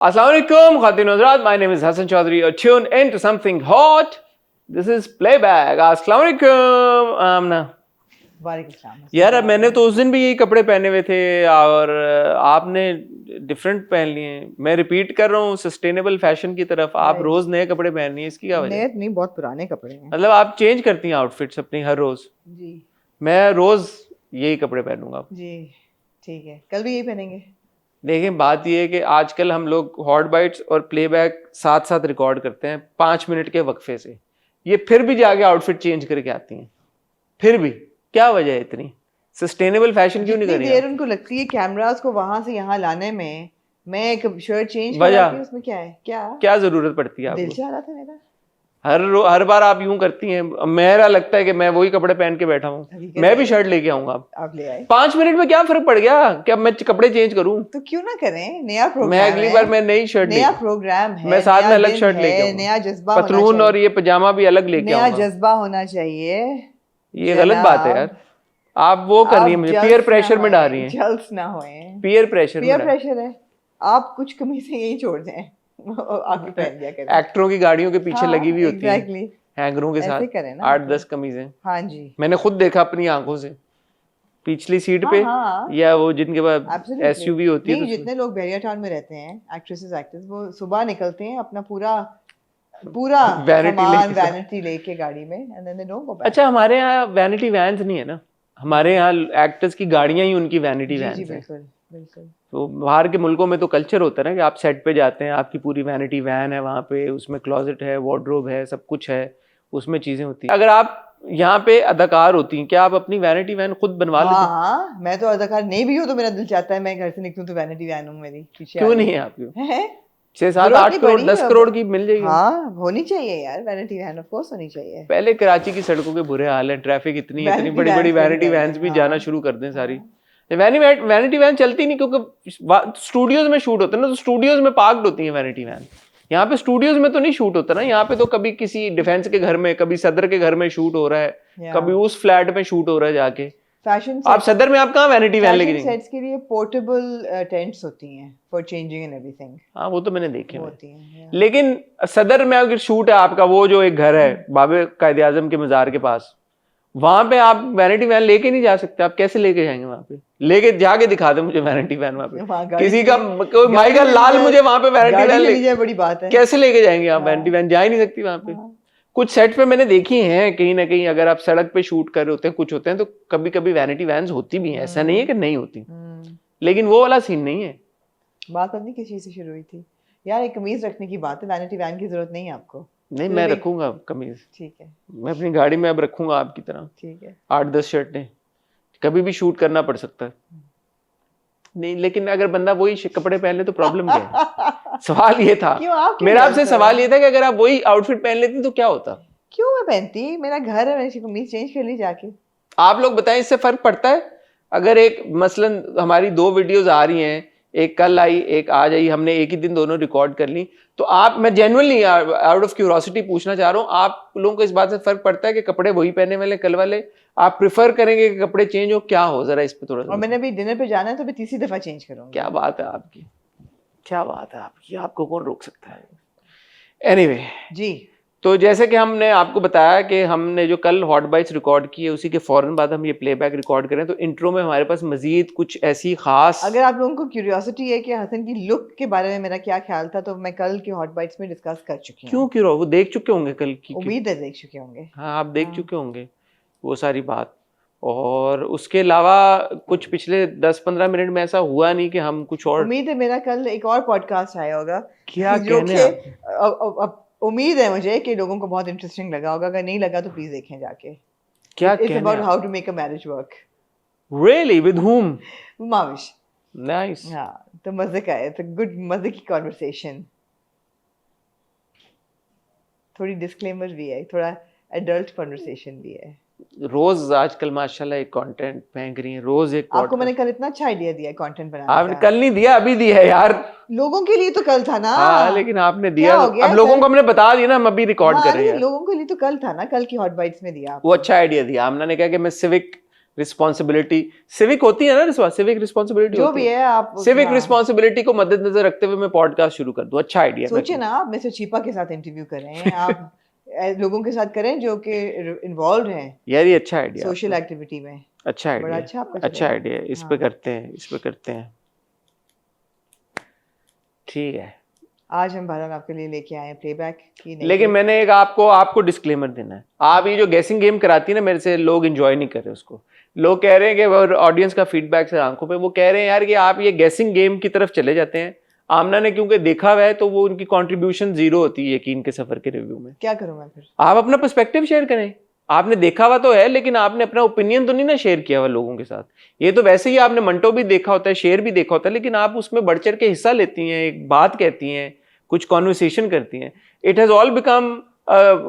Assalamu alaikum, Khatin Hazrat. My name is Hassan Chaudhary. You're tuned into something hot. This is Playback. Assalamu alaikum, Amna. यार अब मैंने तो उस दिन भी यही कपड़े पहने हुए थे और आपने डिफरेंट पहन लिए। मैं रिपीट कर रहा हूँ सस्टेनेबल फैशन की तरफ। आप रोज नए कपड़े पहन रही हैं, इसकी क्या वजह? नए नहीं, बहुत पुराने कपड़े हैं। मतलब आप चेंज करती हैं आउटफिट्स अपनी हर रोज? जी। मैं रोज यही कपड़े पहनूंगा। जी ठीक है, कल भी यही पहनेंगे। देखें, बात ये है कि आजकल हम लोग हॉट बाइट्स और प्लेबैक साथ साथ रिकॉर्ड करते हैं 5 मिनट के वक्फे से। ये फिर भी जाके आउटफिट चेंज करके आती हैं। फिर भी क्या वजह है इतनी? सस्टेनेबल फैशन क्यों नहीं कर रही? देर उनको लगती है कैमरास को वहां से यहाँ लाने में। मैं एक शर्ट चेंज कर रही, उसमें क्या है? क्या जरूरत पड़ती है? दिल चाह रहा था मेरा। हर बार आप यूं करती हैं। मेरा लगता है कि मैं वही कपड़े पहन के बैठा हूँ। मैं भी शर्ट लेके आऊंगा। आप ले आए। 5 मिनट में क्या फर्क पड़ गया? क्या मैं कपड़े चेंज करूं? तो क्यों ना करें? नया प्रोग्राम मैं अगली बार मैं नई शर्ट नया प्रोग्राम है, मैं साथ में अलग शर्ट लेके आऊंगा। नया जज्बा, पतलून और ये पजामा भी अलग लेके आऊंगा। नया जज्बा होना चाहिए। ये गलत बात है यार। आप वो कर रही है, मुझे पीयर प्रेशर में डाल रही है। जल्द ना होए। पीयर प्रेशर है। आप कुछ कमीजें यही छोड़ दें, आगे पहन दिया करें। एक्टरों की गाड़ियों के पीछे लगी हुई होती है हैंगरों के साथ 8-10 कमीजें। हाँ जी, मैंने खुद देखा अपनी आंखों से। पिछली सीट पे या वो जिनके पास एसयूवी होती है। जितने लोग बहरिया टाउन में रहते हैं, एक्ट्रेसेस एक्टर्स, वो सुबह निकलते हैं अपना पूरा वैनिटी लेके गाड़ी में, and then they don't go back. अच्छा, हमारे यहाँ वैनिटी वैन्स नहीं है ना। हमारे यहाँ एक्टर्स की गाड़ियां ही उनकी वैनिटी वैन्स हैं। तो बाहर के मुल्कों में तो कल्चर होता है ना कि आप सेट पे जाते हैं, आपकी पूरी वैनिटी वैन है वहाँ पे, उसमें क्लोजेट है, वार्डरोब है, सब कुछ है, उसमें चीजें होती हैं। अगर आप यहाँ पे अदाकार होती हैं, क्या आप अपनी वैनिटी वैन खुद बनवा लेते? हाँ, मैं तो अदाकार नहीं भी हूँ तो मेरा दिल चाहता है मैं घर से निकलूं तो वैनिटी वैन हूँ मेरी। क्यों नहीं है आपकी? 6-7-8 करोड़ 10 करोड़ की मिल जाएगी। हाँ, होनी चाहिए यार वैनिटी वैन, ऑफ कोर्स होनी चाहिए। पहले कराची की सड़कों के बुरे हाल है, ट्रैफिक इतनी बड़ी बड़ी वैनिटी वैन्स भी जाना शुरू कर दें सारी। वैनिटी वैन चलती नहीं क्योंकि स्टूडियोज में शूट होता है ना, तो स्टूडियोज में पार्क्ड होती है वैनिटी वैन। यहाँ पे स्टूडियोज में तो नहीं शूट होता ना। यहाँ पे तो कभी किसी डिफेंस के घर में, कभी सदर के घर में शूट हो रहा है, कभी उस फ्लैट में शूट हो रहा है जाके। फैशन आप सदर में आप कहाँ वैनिटी वैन लेके जाएंगे? सेट्स के लिए पोर्टेबल टेंट्स होती हैं फॉर चेंजिंग एंड एवरीथिंग। हाँ, वो तो मैंने देखे होती हैं। लेकिन सदर में अगर शूट है आपका, वो जो एक घर है बाबे कायदे आजम के मजार के पास, वहां पे आप वैनिटी वैन लेके नहीं जा सकते। आप कैसे लेके जाएंगे वहां पे? लेके जाके दिखा दे मुझे वैनिटी वैन वहां पे। किसी का कोई माइकल लाल मुझे वहां पे वैनिटी वैन ले जाए, बड़ी बात है। कैसे लेके जाएंगे आप? वैनिटी वैन जा ही नहीं सकती वहां पे। कुछ सेट पे मैंने देखी हैं कहीं ना कहीं, अगर आप सड़क पे शूट कर रहे होते हैं, कुछ होते हैं तो कभी कभी वैनिटी वैन्स होती भी हैं, ऐसा नहीं है कि नहीं होती, लेकिन वो वाला सीन नहीं है। बात अपनी किस चीज से शुरू हुई थी यार? एक कमीज रखने की बात है, वैनिटी वैन की जरूरत नहीं है आपको। नहीं, मैं रखूंगा कमीज। ठीक है, मैं अपनी गाड़ी में अब रखूंगा आपकी तरह। ठीक है, 8-10 शर्टें, कभी भी शूट करना पड़ सकता है। नहीं, लेकिन अगर बंदा वही कपड़े पहन ले तो प्रॉब्लम क्या है? सवाल ये था मेरा आपसे, सवाल ये था कि अगर आप वही आउटफिट पहन लेती तो क्या होता? क्यों मैं पहनती? मेरा घर है, मैंने कमीज चेंज कर ली जाके। आप लोग बताएं, इससे फर्क पड़ता है? अगर एक मसलन हमारी 2 वीडियोस आ रही हैं, एक कल आई एक आज आई, हमने एक ही दिन दोनों रिकॉर्ड कर ली, तो आप, मैं जेन्युइनली आउट ऑफ क्यूरोसिटी पूछना चाह रहा हूँ, आप लोगों को इस बात से फर्क पड़ता है कि कपड़े वही पहने वाले कल वाले? आप प्रिफर करेंगे कि कपड़े चेंज हो? क्या हो, जरा इस पे थोड़ा। और मैंने अभी डिनर पे जाना है तो मैं तीसरी दफा चेंज करूंगी। क्या बात है आपकी, क्या बात है आपकी, आपको कौन रोक सकता है? एनीवे जी, तो जैसे कि हमने आपको बताया कि हमने जो कल हॉट बाइट्स रिकॉर्ड की है, उसी के फौरन बाद हम ये प्लेबैक रिकॉर्ड करें, तो इंट्रो में हमारे पास मजीद कुछ ऐसी खास, अगर आप लोगों को क्यूरियोसिटी है कि हसन की लुक के बारे में मेरा क्या ख्याल था, तो मैं कल के हॉट बाइट्स में डिस्कस कर चुकी हूँ। क्यों वो देख चुके होंगे कल की? उम्मीद है देख चुके होंगे। हाँ, आप देख चुके होंगे वो सारी बात। और उसके अलावा कुछ पिछले 10-15 मिनट में ऐसा हुआ नहीं कि हम कुछ और। उम्मीद है मेरा कल एक और पॉडकास्ट आया होगा, क्या कहने? उम्मीद है मुझे कि लोगों को बहुत इंटरेस्टिंग लगा होगा। अगर नहीं लगा तो प्लीज देखें जाके। क्या It's about how to make a marriage work. Really? With whom? Mavish. Nice. हाँ, तो मजे का है, तो गुड मजे की कॉन्वर्सेशन। थोड़ी डिस्क्लेमर भी है, थोड़ा एडल्ट कॉन्वर्सेशन भी है। रोज आजकल माशाल्लाह एक कंटेंट फेंक रही है, रोज एक। आपको मैंने कल इतना अच्छा आइडिया दिया कंटेंट बनाने का। आपने कल नहीं दिया, अभी दिया है यार। लोगों के लिए तो कल था ना। हाँ, लेकिन आपने दिया, अब लोगों को हमने बता दिया ना, हम अभी रिकॉर्ड कर रहे हैं। लोगों के लिए तो कल था ना, कल की हॉट बाइट्स में दिया। वो अच्छा आइडिया दिया। आमना ने कहा कि मैं सिविक रिस्पॉन्सिबिलिटी सिविक होती है ना, सिविक रिस्पॉन्सिबिलिटी जो भी है आप सिविक रिस्पॉन्सिबिलिटी को मद्देनजर रखते हुए मैं पॉडकास्ट शुरू कर दूं। अच्छा आइडिया। सोचिए ना, आप मिस्टर चीपा के साथ इंटरव्यू करें, आप लोगों के साथ करें जो कि इन्वॉल्व हैं यार, ये अच्छा आइडिया सोशल एक्टिविटी में। अच्छा आइडिया, बड़ा अच्छा आपका अच्छा आइडिया, इस पे करते हैं, इस पे करते हैं। ठीक है, आज हम बहरहाल आपके लिए लेके आए प्लेबैक की नहीं, लेकिन मैंने एक आपको डिस्क्लेमर देना है। आप ये जो गेसिंग गेम कराती है ना मेरे से, लोग एंजॉय नहीं कर रहे उसको। लोग कह रहे हैं कि ऑडियंस का फीडबैक से आंखों पे, वो कह रहे हैं यार कि आप ये गेसिंग गेम की तरफ चले जाते हैं। आमना ने क्योंकि देखा हुआ है तो वो उनकी कंट्रीब्यूशन जीरो होती है यकीन के सफर के रिव्यू में। क्या करूं मैं फिर? आप अपना पर्सपेक्टिव शेयर करें। आपने देखा हुआ तो है, लेकिन आपने अपना ओपिनियन तो नहीं ना शेयर किया हुआ लोगों के साथ। ये तो वैसे ही आपने मंटो भी देखा होता है, शेर भी देखा होता है, लेकिन आप उसमें बढ़ चढ़ के हिस्सा लेती हैं, एक बात कहती हैं, कुछ कॉन्वर्सेशन करती हैं। It has all become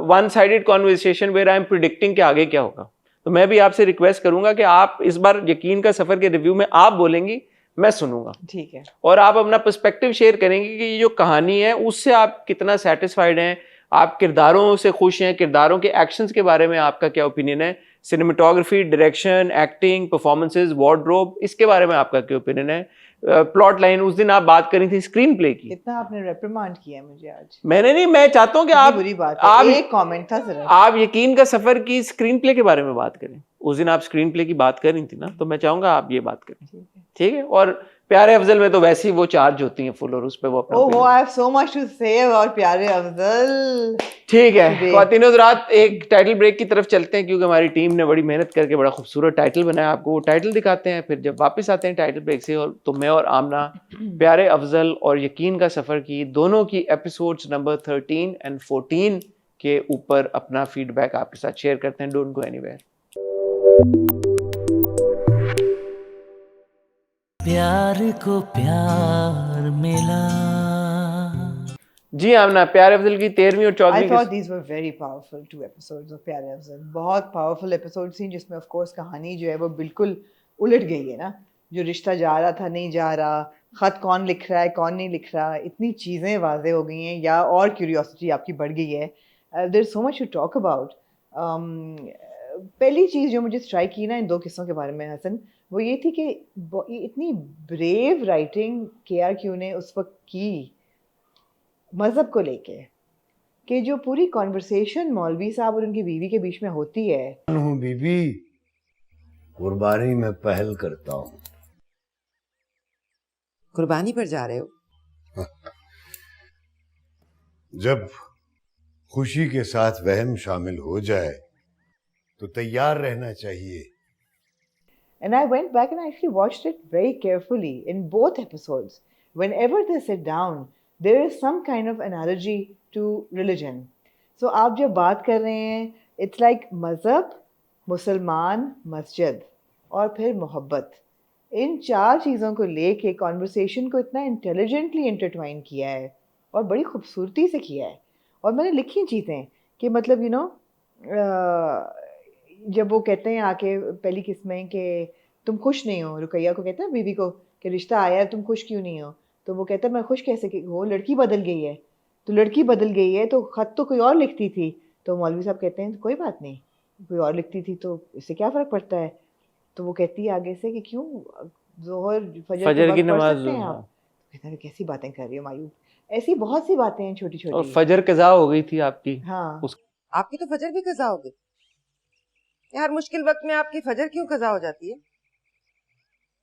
one sided conversation where I am predicting कि आगे क्या होगा। तो मैं भी आपसे रिक्वेस्ट करूंगा कि आप इस बार यकीन का सफर के रिव्यू में आप बोलेंगी, मैं सुनूंगा। ठीक है। और आप अपना पर्सपेक्टिव शेयर करेंगे कि ये जो कहानी है उससे आप कितना सेटिस्फाइड हैं, आप किरदारों से खुश हैं, किरदारों के एक्शंस के बारे में आपका क्या ओपिनियन है, cinematography, direction, acting, performances, wardrobe, इसके बारे में आपका क्या ओपिनियन है, प्लॉट लाइन। उस दिन आप बात करी थी स्क्रीन प्ले की। कितना आपने रिप्रिमांड किया मुझे आज। मैंने नहीं, मैं चाहता हूं कि आप बुरी बात है, आप एक कमेंट था सिर्फ। आप यकीन का सफर की स्क्रीन प्ले के बारे में बात करें। उस दिन आप स्क्रीन प्ले की बात कर रही थी ना, तो मैं चाहूंगा आप ये बात करें। ठीक है। और प्यारे अफजल में तो वैसे ही वो चार्ज होती हैं फुल, और उस पे वो अपना oh I have so much to say about प्यारे अफजल। ठीक है, ख्वातीन हज़रात, एक टाइटल ब्रेक की तरफ चलते हैं, क्योंकि हमारी टीम ने बड़ी मेहनत करके बड़ा खूबसूरत टाइटल बनाया। आपको वो टाइटल दिखाते हैं, फिर जब वापस आते हैं टाइटल ब्रेक से, और तो मैं और आमना प्यारे अफजल और यकीन का सफ़र की दोनों की एपिसोड्स नंबर 13 और 14 के ऊपर अपना फीडबैक आपके साथ शेयर करते हैं। Don't go anywhere. प्यार को प्यार मिला। जी आमना, प्यारे अफजल की 13वीं और 14वीं। I thought these were very powerful 2 episodes of प्यारे अफजल। बहुत powerful episodes थी, जिसमें of course कहानी जो है वो बिल्कुल उलट गई है ना। जो रिश्ता जा रहा था नहीं जा रहा, खत कौन लिख रहा है कौन नहीं लिख रहा, इतनी चीज़ें वाज़ेह हो गई हैं, या और क्यूरियोसिटी आपकी बढ़ गई है। There is so much to talk about. पहली चीज़ जो मुझे स्ट्राइक की ना इन 2 किस्सों के बारे में हसन, वो ये थी कि इतनी ब्रेव राइटिंग KRQ ने उस वक्त की मज़हब को लेके, कि जो पूरी कॉन्वर्सेशन मौलवी साहब और उनकी बीवी के बीच में होती है। हूँ बीबी, कुर्बानी में पहल करता हूँ। कुर्बानी पर जा रहे हो? जब खुशी के साथ वहम शामिल हो जाए तो तैयार रहना चाहिए। And I went back and I actually watched it very carefully in both episodes. Whenever they sit down, there is some kind of analogy to religion. So आप जब बात कर रहे हैं, it's like मज़हब, मुसलमान, मस्जिद और फिर मोहब्बत, इन 4 चीज़ों को लेके कॉन्वर्सेशन को इतना इंटेलिजेंटली इंटरट्वाइन किया है और बड़ी खूबसूरती से किया है। और मैंने लिखी चीज़ें कि मतलब जब वो कहते हैं आके पहली किस्त में कि तुम खुश नहीं हो, रुकैया को कहते हैं बीवी को कि रिश्ता आया है तुम खुश क्यों नहीं हो, तो वो कहता है मैं खुश कैसे हो, लड़की बदल गई है। तो लड़की बदल गई है तो ख़त तो कोई और लिखती थी। तो मौलवी साहब कहते हैं तो कोई बात नहीं, कोई और लिखती थी तो इससे क्या फ़र्क पड़ता है। तो वो कहती है आगे से कि क्यों ज़ोहर फजर की नमाज पढ़ सकते हैं आप। कहता है कैसी बातें कर रही हो मायूब। ऐसी बहुत सी बातें हैं छोटी छोटी। और फजर कज़ा हो गई थी आपकी। हाँ आपकी तो फजर भी कज़ा हो गई। हर मुश्किल वक्त में आपकी फजर क्यों कज़ा हो जाती है?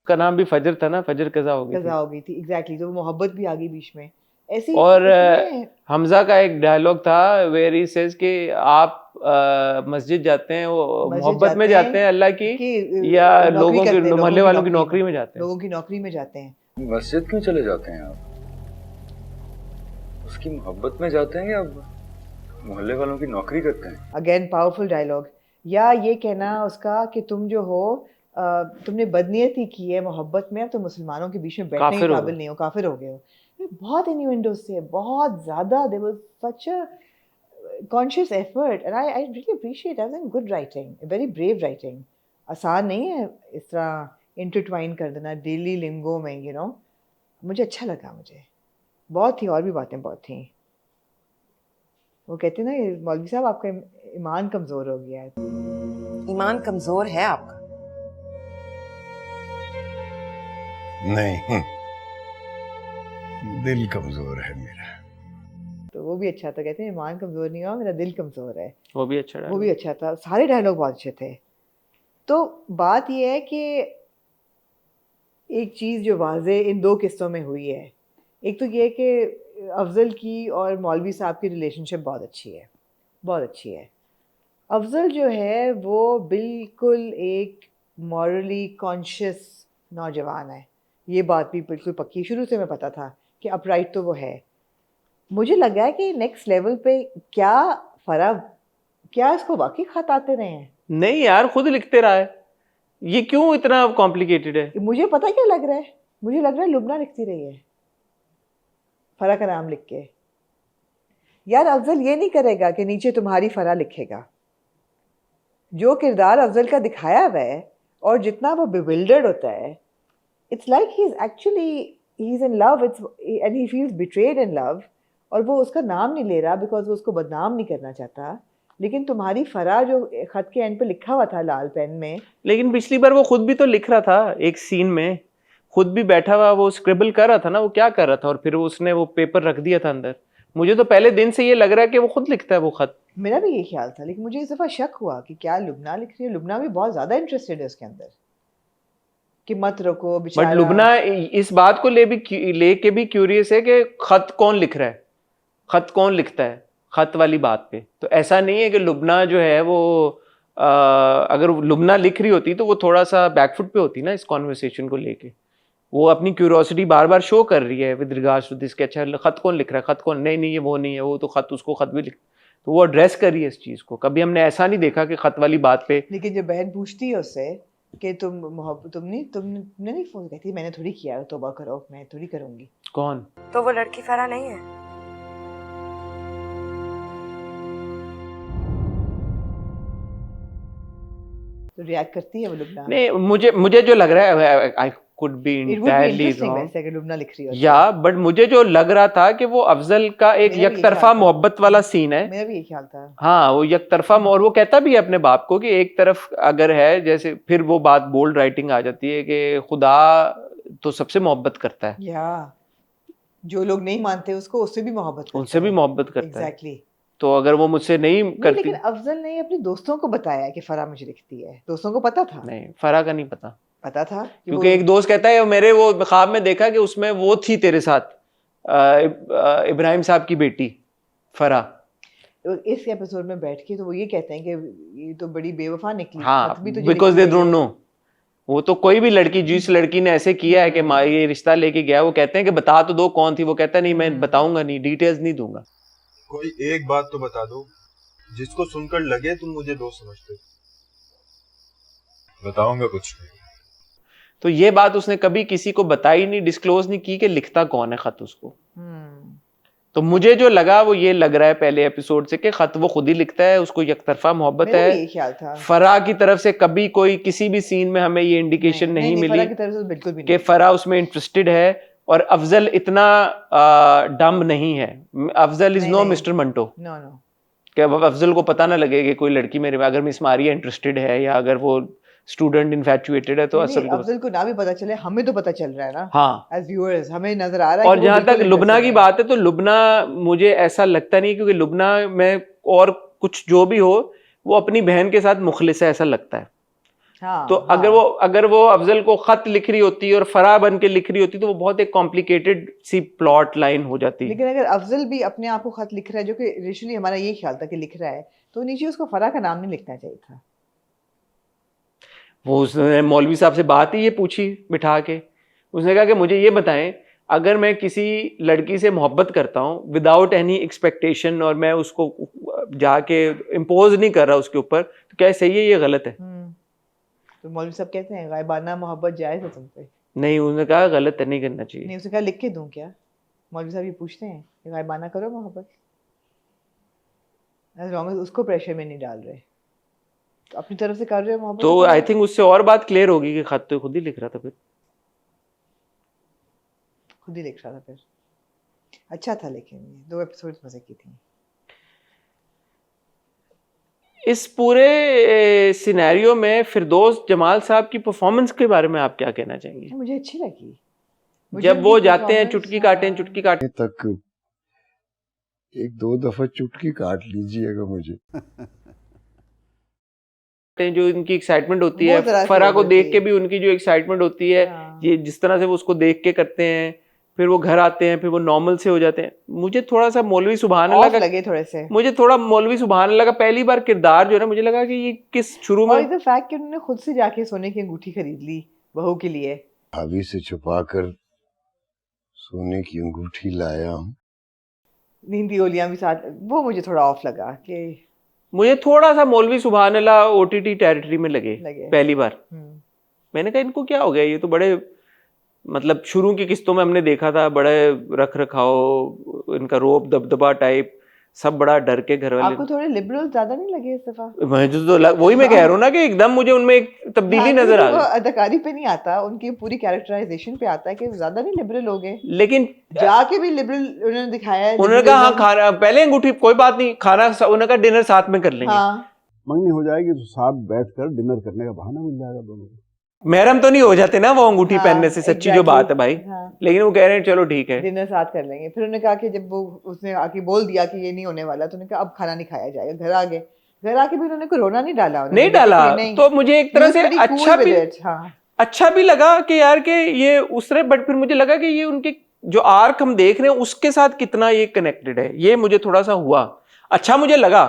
का नाम भी फजर था ना, फजर कज़ा हो गई थी एग्जैक्टली। तो मोहब्बत भी आ गई बीच में ऐसी। और हमजा का एक डायलॉग था वेयर ही सेज कि आप मस्जिद जाते हैं, वो मोहब्बत में जाते हैं अल्लाह की या लोगों के मोहल्ले वालों की नौकरी में जाते हैं? लोगों की नौकरी में जाते हैं। मस्जिद क्यों चले जाते हैं आप? उसकी मोहब्बत में जाते हैं या मोहल्ले वालों की नौकरी करते हैं? Again powerful dialogue. या ये कहना उसका कि तुम जो हो तुमने बदनीयती की है मोहब्बत में, अब तो मुसलमानों के बीच में बैठने के काबिल नहीं हो, काफिर हो गए हो। बहुत इन्यूएंडोज से, बहुत ज़्यादा, there was such a conscious effort and I really appreciate as good writing, very brave writing. आसान नहीं है इस तरह इंटरट्वाइन कर देना डेली लिंगो में, मुझे अच्छा लगा। मुझे बहुत थी, और भी बातें बहुत थी। वो कहते हैं ना मौलवी साहब आपका ईमान कमज़ोर हो गया है। ईमान कमज़ोर है आपका? नहीं, दिल कमजोर है मेरा। तो वो भी अच्छा था, कहते हैं ईमान कमजोर नहीं हुआ, मेरा दिल कमजोर है। वो भी अच्छा वो भी अच्छा था, सारे डायलॉग बहुत अच्छे थे। तो बात ये है कि एक चीज़ जो वाजे इन दो किस्तों में हुई है, एक तो ये है कि अफजल की और मौलवी साहब की रिलेशनशिप बहुत अच्छी है, बहुत अच्छी है। अफजल जो है वो बिल्कुल एक मॉरली कॉन्शियस नौजवान है, ये बात भी बिल्कुल पक्की, शुरू से मैं पता था कि अपराइट तो वो है। मुझे लगा है कि नेक्स्ट लेवल पे क्या क्या इसको वाकई खत आते रहे हैं? नहीं यार, खुद लिखते रहा है, ये क्यों इतना कॉम्प्लिकेटेड है? मुझे पता क्या लग रहा है, मुझे लग रहा है लुबना लिखती रही है फरा का नाम लिख के। यार अफजल ये नहीं करेगा कि नीचे तुम्हारी फरा लिखेगा। जो किरदार अफजल का दिखाया हुआ है और जितना वो बिविल्डर्ड होता है, it's like he is actually he is in love and he feels betrayed in love, और वो उसका नाम नहीं ले रहा बिकॉज वो उसको बदनाम नहीं करना चाहता। लेकिन तुम्हारी फरा जो खत के एंड पे लिखा हुआ था लाल पेन में, लेकिन पिछली बार वो खुद भी तो लिख रहा था, एक सीन में खुद भी बैठा हुआ वो स्क्रिबल कर रहा था ना, वो क्या कर रहा था, और फिर उसने वो पेपर रख दिया था अंदर। मुझे तो पहले दिन से ये लग रहा है कि वो खुद लिखता है वो खत। मेरा भी ये ख्याल था, लेकिन मुझे इस दफ़ा शक हुआ कि क्या लुबना लिख रही है। लुबना भी बहुत ज़्यादा इंटरेस्टेड है उसके अंदर कि मत रुको बेचारा। बट लुबना इस बात को लेके भी क्यूरियस है कि खत कौन लिख रहा है, खत कौन लिखता है, खत वाली बात पे। तो ऐसा नहीं है कि लुबना जो है वो अगर लुबना लिख रही होती तो वो थोड़ा सा बैकफुट पे होती ना इस कॉन्वर्सेशन को लेके। वो अपनी क्यूरियोसिटी बार बार शो कर रही है विद रिगार्ड्स टू दिस कि अच्छा खत कौन लिख रहा है, खत कौन, नहीं ये वो नहीं है, वो तो खत, उसको खत भी लिख, तो वो एड्रेस कर रही है इस चीज को। कभी हमने ऐसा नहीं देखा कि खत वाली बात पे। लेकिन जब बहन पूछती है उससे कि तुमने नहीं फोन, कहती मैंने थोड़ी किया, तौबा करो, मैं थोड़ी करूंगी। कौन? तो वो लड़की फरा नहीं है। तो रिएक्ट करती है वो लुबना। नहीं, मुझे जो लग रहा है, I could be entirely wrong, वैसे अगर लुबना लिख रही हो या बट मुझे जो लग रहा था कि वो अफजल का एक मेरा भी ये यकतरफा ख्याल था। मोहब्बत वाला सीन है। मेरा भी ये ख्याल था। हाँ, वो यकतरफा, और वो कहता भी है अपने बाप को कि एक तरफ अगर है, जैसे फिर वो बात बोल्ड राइटिंग आ जाती है कि खुदा तो सबसे मोहब्बत करता है, या जो लोग नहीं मानते उसको, उससे भी मोहब्बत करता उनसे भी है। मोहब्बत करता है। एग्जैक्टली। तो अगर वो मुझसे नहीं करती। लेकिन अफजल ने अपने दोस्तों को बताया कि फरा मुझे लिखती है, दोस्तों को पता था? नहीं, फरा का नहीं पता, पता था कि क्योंकि एक दोस्त कहता है मेरे वो ख्वाब में देखा कि उसमें वो थी तेरे साथ, इब्राहिम साहब की बेटी फरा। इस एपिसोड में बैठ के तो वो ये कहते हैं कि ये तो बड़ी बेवफा निकली। हाँ, खत भी तुझे बिकॉज दे लिखती है। Don't know. वो तो कोई भी लड़की, जिस लड़की ने ऐसे किया है कि माँ ये रिश्ता लेके गया, वो कहते हैं कि बता तो दो कौन थी, वो कहता नहीं मैं बताऊंगा नहीं, डिटेल्स नहीं दूंगा। कोई एक बात तो बता दो जिसको सुनकर लगे तुम मुझे दोस्त समझते हो। बताऊंगा कुछ नहीं। तो ये बात उसने कभी किसी को बताई नहीं, डिस्क्लोज नहीं की कि लिखता कौन है खत उसको। तो मुझे जो लगा वो ये लग रहा है पहले एपिसोड से कि खत वो खुद ही लिखता है, उसको यकतरफा मोहब्बत मेरा है। भी यही ख्याल था। फरा की तरफ से कभी कोई किसी भी सीन में हमें ये इंडिकेशन नहीं मिली फरा की तरफ से बिल्कुल भी कि नहीं। फरा उसमें इंटरेस्टेड है। और अफजल इतना डम्ब नहीं है, Afzal is no mister Manto. No no, कि अफजल को पता ना लगे कि कोई लड़की मेरे, अगर मिस मारिया इंटरेस्टेड है या अगर वो स्टूडेंट इन्फैचुएटेड है तो अफजल को ना भी पता चले, हमें तो पता चल रहा है ना। हाँ, एज व्यूअर्स हमें नजर आ रहा है। और जहां तक लुबना की बात है तो लुबना मुझे ऐसा लगता नहीं, क्योंकि लुबना में और कुछ जो भी हो वो अपनी बहन के साथ मुखलिस है, ऐसा लगता है। हाँ, तो हाँ। अगर वो अफजल को खत लिख रही होती और फरा बन के लिख रही होती तो वो बहुत एक कॉम्प्लिकेटेड सी प्लॉट लाइन हो जाती। लेकिन अगर अफजल भी अपने आप को खत लिख रहा है, जो कि इनिशियली हमारा ये ख्याल था कि लिख रहा है, तो नीचे उसको फरा का नाम नहीं लिखना चाहिए था। वो उसने मौलवी साहब से बात ही ये पूछी बिठा के, उसने कहा कि मुझे ये बताएं, अगर मैं किसी लड़की से मोहब्बत करता हूँ विदाउट एनी एक्सपेक्टेशन और मैं उसको जाके इम्पोज नहीं कर रहा उसके ऊपर, तो क्या सही है, ये गलत है? तो मौलवी साहब कहते हैं गायबाना मोहब्बत जायज़ है तुम पे? नहीं, उसने कहा गलत है, नहीं करना चाहिए। नहीं, उसने कहा लिख के दूं क्या? मौलवी साहब ये पूछते हैं कि गायबाना करो मोहब्बत, एज लॉन्ग एज उसको प्रेशर में नहीं डाल रहे, तो अपनी तरफ से कर रहे हो मोहब्बत। तो आई थिंक उससे और बात क्लियर होगी कि खत तो खुद ही लिख रहा था, फिर खुद ही लिख रहा था। फिर अच्छा था, लेकिन 2 एपिसोड्स मजे की थी। इस पूरे सिनेरियो में फिरदौस जमाल साहब की परफॉर्मेंस के बारे में आप क्या कहना चाहेंगे? मुझे अच्छी लगी। जब वो जाते हैं चुटकी काटें तक एक दो दफा चुटकी काट लीजिएगा मुझे। जो इनकी एक्साइटमेंट होती है, फरा को देख के भी उनकी जो एक्साइटमेंट होती है, ये जिस तरह से वो उसको देख के करते हैं, फिर वो घर आते हैं, फिर वो नॉर्मल से हो जाते हैं। मुझे थोड़ा सा मौलवी सुभान अल्लाह का लगे थोड़े से, मुझे थोड़ा मौलवी सुभान अल्लाह का पहली बार किरदार जो है ना, मुझे लगा कि ये किस शुरू में, और द फैक्ट कि उन्होंने खुद से जाके सोने की अंगूठी खरीद ली बहू के लिए, भाभी से छुपाकर सोने की अंगूठी लाया हूँ। नींदी ओलियां भी साथ, वो मुझे थोड़ा ऑफ लगा कि मुझे थोड़ा सा मौलवी सुभान अल्लाह ओटीटी टेरिटरी में लगे पहली बार। मैंने कहा इनको क्या हो गया, ये तो बड़े मतलब शुरू की किस्तों में हमने देखा था बड़े रख रखाव, इनका रोब दबदबा टाइप, सब बड़ा डर के घर वाले। आपको थोड़े लिबरल ज्यादा नहीं लगे इस दफा? मुझे तो वही मैं कह रहा हूँ ना कि एकदम मुझे उनमें एक तब्दीली नजर आ गई। अदाकारी पे नहीं आता, उनकी पूरी कैरेक्टराइजेशन पे आता है कि ज्यादा नहीं लिबरल हो गए, लेकिन जाके भी लिबरल उन्होंने दिखाया है। उन्होंने कहा हाँ खाना पहले अंगूठी कोई बात नहीं, खाना उन्होंने कहा डिनर साथ में कर लेंगे। मंगनी हो जाएगी तो साथ बैठकर डिनर करने का बहाना मिल जाएगा दोनों को। महरम तो नहीं हो जाते ना वो अंगूठी पहनने से, सच्ची जो बात है भाई। लेकिन वो कह रहे हैं चलो ठीक है डिनर साथ कर लेंगे। फिर उन्होंने कहा कि जब वो उसने आके बोल दिया कि ये नहीं होने वाला, तो उन्होंने कहा अब खाना नहीं खाया जाएगा। घर आ गए, घर आके भी उन्होंने कोरोना नहीं डाला, नहीं डाला। तो मुझे एक तरह से अच्छा भी लगा कि यार के ये उस तरह, बट फिर मुझे लगा कि ये उनके जो आर्क हम देख रहे हैं उसके साथ कितना ये कनेक्टेड है, ये मुझे थोड़ा सा हुआ अच्छा। मुझे लगा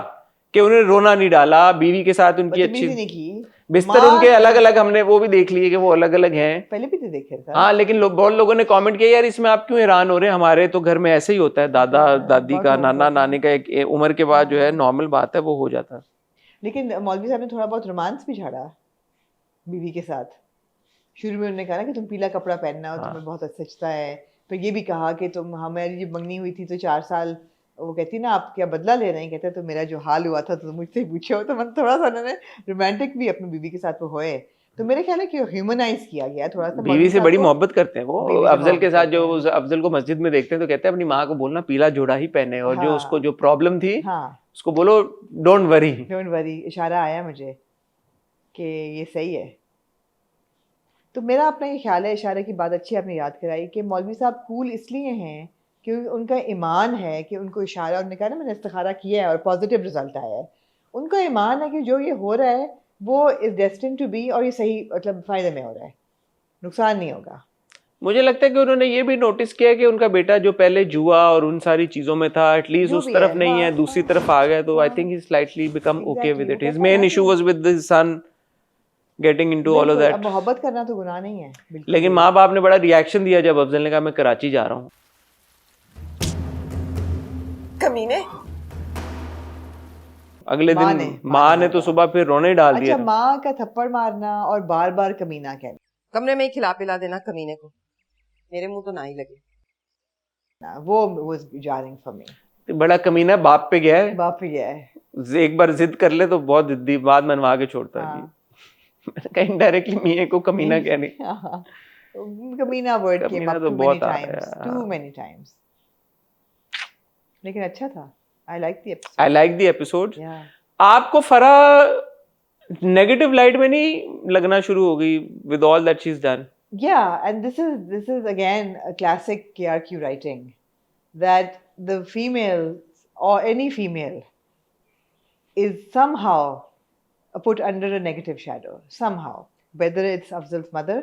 कि उन्होंने रोना नहीं डाला, बीवी के साथ उनकी अच्छी बिस्तर उनके अलग अलग, हमने वो भी देख लिए कि वो अलग अलग हैं, पहले भी तो देखे था। हाँ, लेकिन बहुत लोगों ने कमेंट किया यार इसमें आप क्यों हैरान हो रहे हैं, हमारे तो घर में ऐसे ही होता है, दादा दादी का, नाना नानी का एक उम्र के बाद जो है नॉर्मल बात है वो हो जाता है। लेकिन मौलवी साहब ने थोड़ा बहुत रोमांस भी झाड़ा बीवी के साथ। शुरू में उन्होंने कहा ना कि तुम पीला कपड़ा पहनना और तुम्हें बहुत अच्छा सचता है। तो ये भी कहा कि तुम, हमारी जब मंगनी हुई थी तो 4 साल, वो कहती ना आप क्या बदला ले रहे हैं, कहते तो मेरा जो हाल हुआ था तो मुझसे पूछो। तो मतलब थोड़ा सा उन्होंने रोमांटिक भी अपनी बीवी के साथ वो होए, तो मेरे ख्याल है कि ह्यूमनाइज किया गया थोड़ा सा। बीवी से बड़ी मोहब्बत करते हैं वो। अफजल के साथ जो अफजल को मस्जिद में देखते हैं तो कहते हैं अपनी माँ को बोलना पीला जोड़ा ही पहने, और जो उसको जो प्रॉब्लम थी उसको बोलो डोंट वरी। इशारा आया मुझे कि ये सही है। तो मेरा अपना ये ख्याल है, इशारे की बात अच्छी आपने याद कराई, कि मौलवी साहब कूल इसलिए हैं कि उनका ईमान है कि उनको इशारा, उन्होंने कहा ना मैंने इस्तिखारा किया है और पॉजिटिव रिजल्ट आया है। उनका ईमान है कि जो ये हो रहा है वो इज डेस्टिन्ड टू बी, और ये सही मतलब फ़ायदे में हो रहा है, नुकसान नहीं होगा। मुझे लगता है कि उन्होंने ये भी नोटिस किया कि उनका बेटा जो पहले जुआ और उन सारी चीजों में था, एटलीस्ट उस तरफ नहीं है, दूसरी तरफ आ गया, तो I think he slightly become okay with it. His main issue was with his son getting into all of that. मोहब्बत करना तो गुनाह नहीं है। लेकिन माँ बाप ने बड़ा रिएक्शन दिया जब अफजल ने कहा मैं कराची जा रहा हूँ। कमीने। अगले दिन माँ ने तो सुबह फिर रोने डाल दिया। अच्छा, माँ का थप्पड़ मारना और बार बार कमीना कहना, कमरे में ही खिला पिला देना कमीने को, मेरे मुंह तो ना ही लगे। वो वाज jarring for me। बड़ा कमीना बाप पे गया है, बाप पे गया है। एक बार जिद कर ले तो बहुत जिद्दी, बाद मनवा के छोड़ता है। मैंने इनडायरेक्टली मियां को कमीना कहने, कमीना वर्ड के कमीना तो बहुत too many times। लेकिन अच्छा था। I like the episode। Yeah। आपको फरा नेगेटिव लाइट में नहीं लगना शुरू हो गई with all that she's done? Yeah, and this is again a classic KRQ writing, that the female or any female is somehow put under a negative shadow, somehow, whether it's Afzal's mother,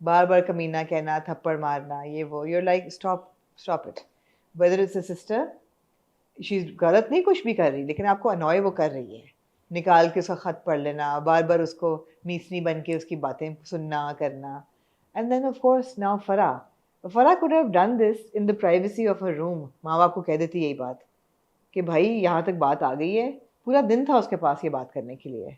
बार बार कमीना कहना, थप्पड़ मारना, ये वो, you're like stop it। whether it's a sister, she's गलत नहीं कुछ भी कर रही, लेकिन आपको अनॉय वो कर रही है, निकाल के उसका ख़त पढ़ लेना, बार बार उसको मीसनी बन के उसकी बातें सुनना करना। And then of course now Farah could have done this in the privacy of her room। माँ बाप को कह देती यही बात कि भाई यहाँ तक बात आ गई है, पूरा दिन था उसके पास ये बात करने के लिए,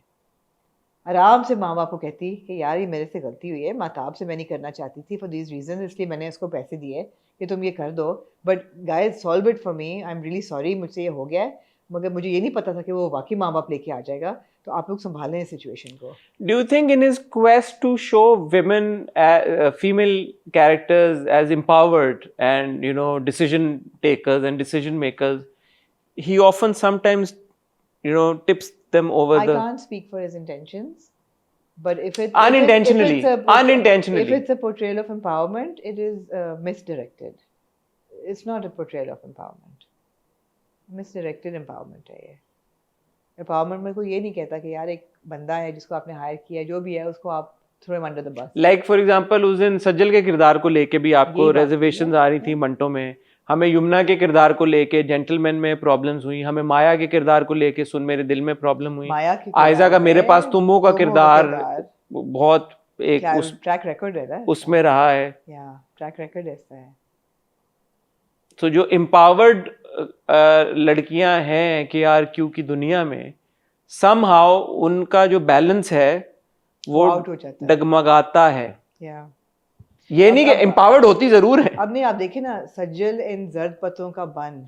आराम से माँ बाप को कहती कि यार ये मेरे से गलती हुई है, माताब से मैं नहीं करना चाहती थी फॉर दीज रीजन, इसलिए मैंने उसको पैसे दिए कि तुम ये कर दो, but guys solve it for me, I am really sorry, मुझसे ये हो गया है, मगर मुझे ये नहीं पता था कि वो वाकई माँ बाप लेके आ जाएगा, तो आप लोग संभालें इस सिचुएशन को। Do you think in his quest to show women, female characters as empowered and decision takers and decision makers, he often sometimes tips them over I can't speak for his intentions, But if it's Unintentionally. Unintentionally. if it's a portrayal of empowerment, it is misdirected. It's not a portrayal of empowerment. Misdirected empowerment है ये. Empowerment में कोई ये नहीं कहता कि यार एक बंदा है जिसको आपने हायर किया है, जो भी है उसको आप throw him under the bus. Like for example, उस दिन सज्जल के किरदार को लेके भी आपको रेजर्वेशंस आ रही थी मंटो में, हमें यमुना के किरदार को लेके जेंटलमैन में प्रॉब्लम्स हुई, हमें माया के किरदार को लेके सुन मेरे दिल में प्रॉब्लम हुई, आयजा का मेरे पास तुम हो का किरदार बहुत एक उस ट्रैक रिकॉर्ड है ना, उसमें रहा है. ट्रैक रिकॉर्ड ऐसा है. तो जो एम्पावर्ड लड़कियां हैं KRQ की दुनिया में, समहाउ उनका जो बैलेंस है वो डगमगाता है. ये नहीं कि एम्पावर्ड होती जरूर है. अब नहीं, आप देखिए ना, सज्जल इन जर्द पत्तों का बन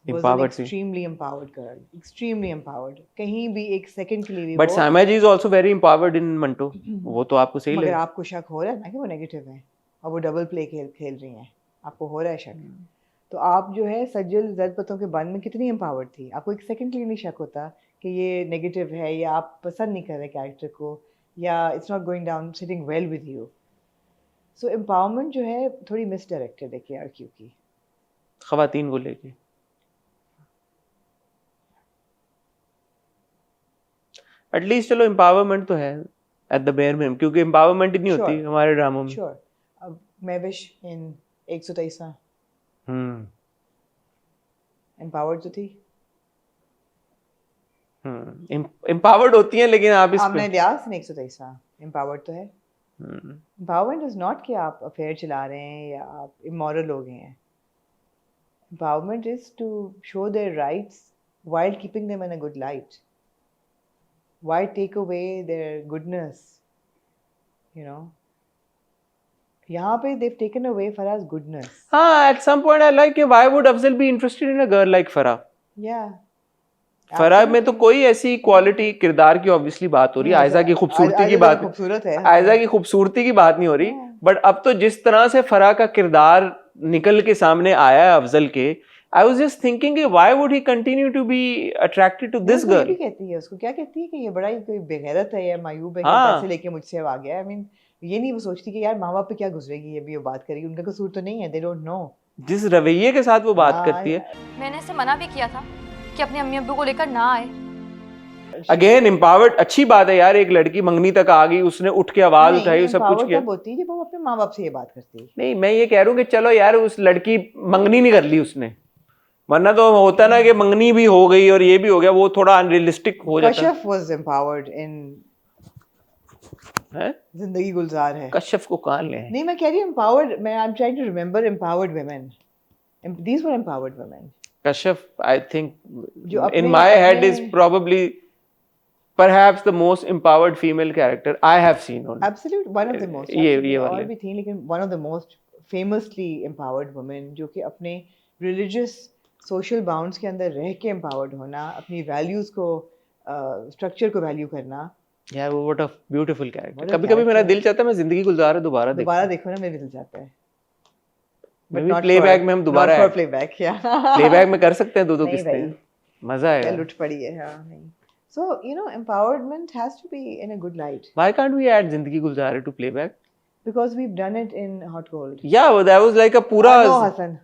empowered थी, extremely empowered girl, extremely empowered. कहीं भी एक सेकंड के लिए भी. But Saima ji is also very empowered in Manto. वो तो आपको सही लगे. मगर आपको शक हो रहा है ना कि वो नेगेटिव है और वो डबल प्ले खेल रही हैं, आपको हो रहा है शक. तो आप जो है सज्जल जर्द पत्तों के बन में कितनी empowered थी, आपको एक सेकंड के लिए नहीं शक होता कि ये नेगेटिव है या आप पसंद नहीं कर रहे कैरेक्टर को, या it's not going down sitting well with you. So empowerment जो है थोड़ी मिसडायरेक्टेड है KRQ की खवातीन को लेके. एटलीस्ट चलो एम्पावरमेंट तो है एट द बेयर मिनिमम, क्योंकि एम्पावरमेंट इतनी होती हमारे ड्रामों में. श्योर. अब महविश इन 123 एम्पावर्ड तो थी, एम्पावर्ड होती हैं, लेकिन आप आपने लियास इन 123 एम्पावर्ड तो है. एम्पावरमेंट इज नॉट कि आप अफेयर चला रहे हैं या आप इमोरल हो गए हैं. Empowerment is to show their rights while keeping them in a good light. Why take away their goodness? You know, यहाँ पे they've taken away Farah's goodness. हाँ, at some point I like why would Afzal be interested in a girl like Farah? Yeah. Farah में तो कोई ऐसी quality किरदार की obviously बात हो रही है, आयजा की खूबसूरती की बात, आयजा की खूबसूरती की बात नहीं हो रही. बट अब तो जिस तरह से फराह का किरदार निकल के सामने आया है अफजल के, I was just thinking why would he continue to be attracted to this girl? कहती है उसको, क्या कहती है कि ये बड़ा ही कोई बेगैरत है या मायूब है कि पैसे लेके मुझसे आ गया. I mean, ये नहीं वो सोचती कि यार माँ बाप पे क्या गुजरेगी, ये भी वो बात करेगी, उनका कसूर तो नहीं है, they don't know. जिस रवैये के साथ वो बात करती है. मैंने इसे मना भी किया था कि अपने अम्मी अब्बू को लेकर ना आए. अगेन एम्पावर्ड, अच्छी बात है यार, एक लड़की मंगनी तक आ गई, उसने उठ के आवाज उठाई, सब कुछ किया. होती है जब वो अपने माँ बाप से ये बात करती है. नहीं, मैं ये कह रहा हूँ कि चलो यार उस लड़की मंगनी नहीं कर ली उसने, वरना तो होता ना कि मंगनी भी हो गई और ये भी हो गया, वो थोड़ा अनरियलिस्टिक हो जाता. कश्यप was empowered in जिंदगी गुलजार है. कश्यप को कहाँ ले? नहीं, मैं कह रही हूँ empowered, मैं I'm trying to remember empowered women. These were empowered women. Kashyap, I think, in my head is probably perhaps the most empowered female character I have seen on. Absolutely, one of the most. ये और भी थी, लेकिन one of the most famously empowered women, जो कि अपने religious social bounds के अंदर रह के empowered होना, अपनी values को structure को value करना. यार वो what a beautiful character. कभी-कभी मेरा दिल चाहता है मैं जिंदगी गुलजार दोबारा देखो ना, मेरा दिल चाहता है. प्लेबैक में हम दोबारा प्लेबैक में कर सकते हैं दो किस्तें, मजा आएगा. लुट पड़ी है. हाँ, नहीं. So, you know, empowerment has to be in a good light. Why can't we add Zindagi Gulzar to playback? Because we've done it in Hot Gold. Yeah, well, that was like a pura. No, Hassan.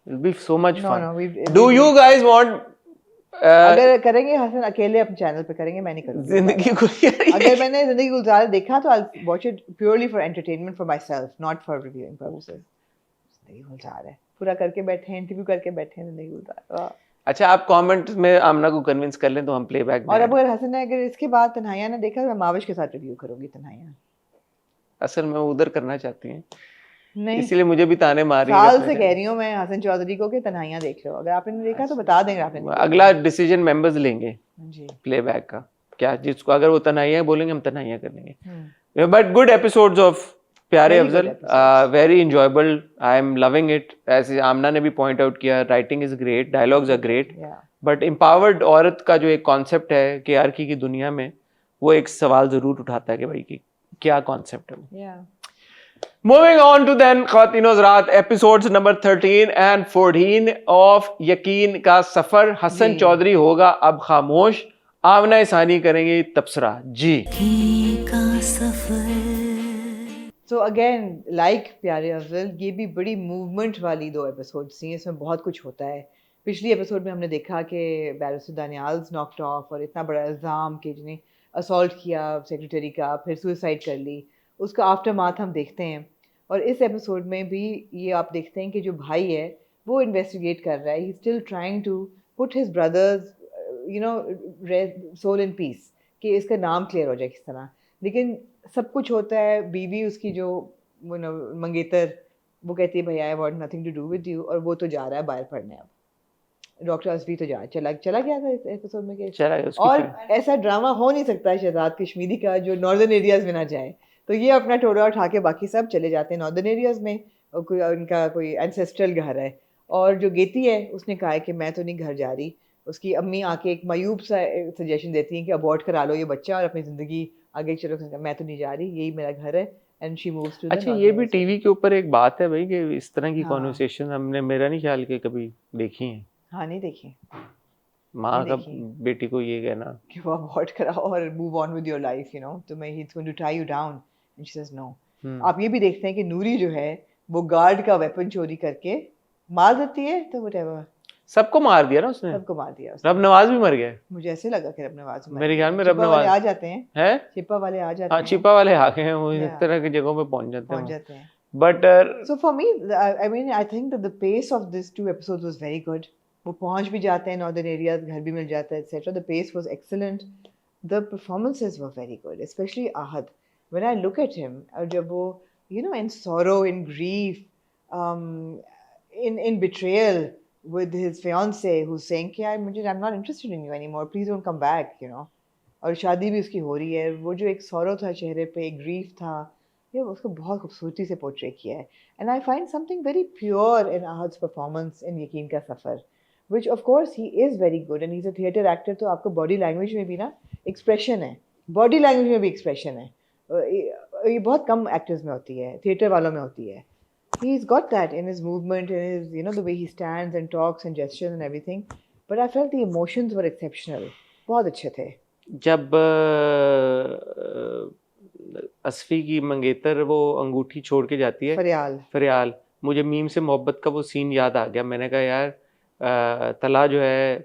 It'll be so much fun. No, Do you guys want? अगर करेंगे हसन अकेले अपने channel पे करेंगे, मैं नहीं करूँगी. जिंदगी गुलजार. अगर मैंने जिंदगी गुलजार देखा तो I'll watch it purely for entertainment for myself, not for reviewing purposes. जिंदगी गुलजार है, पूरा करके बैठे हैं, इंटरव्यू करके बैठे हैं जिंदगी गुलजार. अच्छा, आप कमेंट में आमना को कन्विंस कर लें तो हम प्लेबैक में. और अब अगर हसन ने अगर इसके बाद तन्हाइयाँ ने देखा तो मैं माविश के साथ रिव्यू करूंगी तन्हाइयाँ. असल में उधर करना चाहती हैं, नहीं, इसलिए मुझे भी ताने मार रही है. साल से कह रही हूँ मैं हसन चौधरी को कि तन्हाइयाँ देख लो. अगर आपने देखा तो बता देंगे. आपने अगला डिसीजन मेंबर्स लेंगे जी प्लेबैक का, क्या जिसको अगर वो तन्हाइयाँ बोलेंगे हम तन्हाइयाँ कर लेंगे. But good episodes of Pyare Afzal, very enjoyable. I am loving it. ऐसे आमना ने भी पॉइंट आउट किया, writing is great, dialogues are great. But empowered औरत का जो एक कॉन्सेप्ट है KRQ की दुनिया में, वो एक सवाल जरूर उठाता है कि भाई की क्या कॉन्सेप्ट है. Moving on to then ख़वातीनो Hazrat, episodes number 13 and 14 of यकीन का सफर. हसन चौधरी होगा अब खामोश, आमना इसानी करेंगे तबसरा. जी So again, like प्यारे अफजल, ये भी बड़ी मूवमेंट वाली 2 एपिसोड्स थी, इसमें बहुत कुछ होता है। पिछली एपिसोड में हमने देखा कि बैरिस्टर दानियाल्स नॉक्ड ऑफ और इतना बड़ा इल्ज़ाम कि जिन्हें असॉल्ट किया सेक्रेटरी का, फिर सुसाइड कर ली, उसका आफ्टरमाथ हम देखते हैं। और इस एपिसोड में भी ये आप देखते हैं कि जो भाई है वो इन्वेस्टिगेट कर रहा है, he still trying to put his brother's soul in peace, कि इसका नाम क्लियर हो जाए किस तरह। लेकिन सब कुछ होता है, बीवी उसकी जो मंगेतर, वो कहती है भैया I want nothing to do with you, और वो तो जा रहा है बाहर पढ़ने। अब डॉक्टर असफी तो चला गया था इस एपिसोड में, चला गया, और ऐसा ड्रामा हो नहीं सकता है शहजाद कश्मीरी का जो नॉर्दर्न एरियाज में ना जाए। तो ये अपना टोरा उठा के बाकी सब चले जाते हैं नॉर्दर्न एरियाज में, और कोई उनका कोई एंसेस्ट्रल घर है। और जो गेती है उसने कहा है कि मैं तो नहीं घर जा रही। उसकी अम्मी आके एक मायूब सा सजेशन देती हैं कि अबॉर्ट करा लो ये बच्चा और अपनी ज़िंदगी आगे चलो, मैं तो नहीं जा रही, यही मेरा घर है, एंड शी मूव्स टू। अच्छा, ये भी टीवी के ऊपर एक बात है भाई कि इस तरह की हाँ। कॉन्वर्सेशन हमने, मेरा नहीं ख्याल कि कभी देखी है। हाँ, नहीं देखी माँ का देखी। बेटी को ये कहना कि वो अबॉर्ट कराओ और move on with your life, you know, तो मैं ही it's going to tie you down, and she says no. आप ये भी देखते हैं कि नूरी जो है वो गार्ड का वेपन चोरी करके मार देती है, तो व्हाटएवर, सबको मार दिया ना उसने, सबको मार दिया उसने। रब नवाज भी मर गया। मुझे ऐसे लगा कि रब नवाज मेरे ख्याल में रब छिपा वाले नवाज आ जाते हैं, है, छिपा वाले आ जाते हाँ हैं, छिपा वाले आ गए हैं, वो इस Yeah. तरह की जगहों पे पहुंच पहुंच जाते हैं। जाते हैं। But So for me, I mean, I think that the pace of these 2 episodes was very good. वो पहुंच भी जाते हैं नॉर्दर्न एरियाज, घर भी मिल जाता है, etc. The pace was excellent. The performances were very good, especially Ahad. When I look at him, और जब वो, you know, in sorrow, in grief, in betrayal with his fiance, who's saying कि यार मुझे, I'm not interested in you anymore, please don't come back, you know. और शादी भी उसकी हो रही है, वो जो एक sorrow था चेहरे पे, एक grief था, ये उसको बहुत खूबसूरती से पोर्ट्रे किया है। And I find something very pure in Ahad's performance in यकीन का सफ़र, which of course he is very good and he's a theatre actor, तो आपको body language में भी ना expression है, body language में भी expression है। ये बहुत कम actors में होती है, theatre वालों में होती है। He's got that in his movement, in his, you know, the way he stands and talks and gestures and everything. But I felt the emotions were exceptional. बहुत अच्छे थे। जब असफी की मंगेतर वो अंगूठी छोड़ के जाती है, फरियाल, मुझे मीम से मोहब्बत का वो सीन याद आ गया। मैंने कहा यार तला जो है,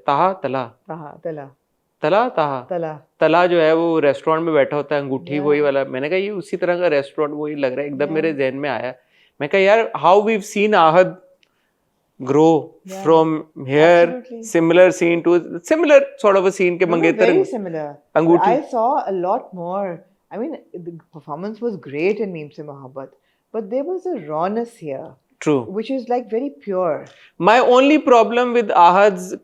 तला जो है वो रेस्टोरेंट में बैठा होता है, अंगूठी वही वाला। मैंने कहा ये उसी तरह का रेस्टोरेंट वही लग रहा है, एकदम मेरे जहन में आया। मैं कहा यार how we seen Ahad grow from here, similar scene to similar sort of a scene के मंगेतर, very similar अंगूठी। I saw a lot more. I mean, the performance was great in Meem Se Mohabbat, but there was a rawness here. True. Which is like very pure. My only problem with Ahad's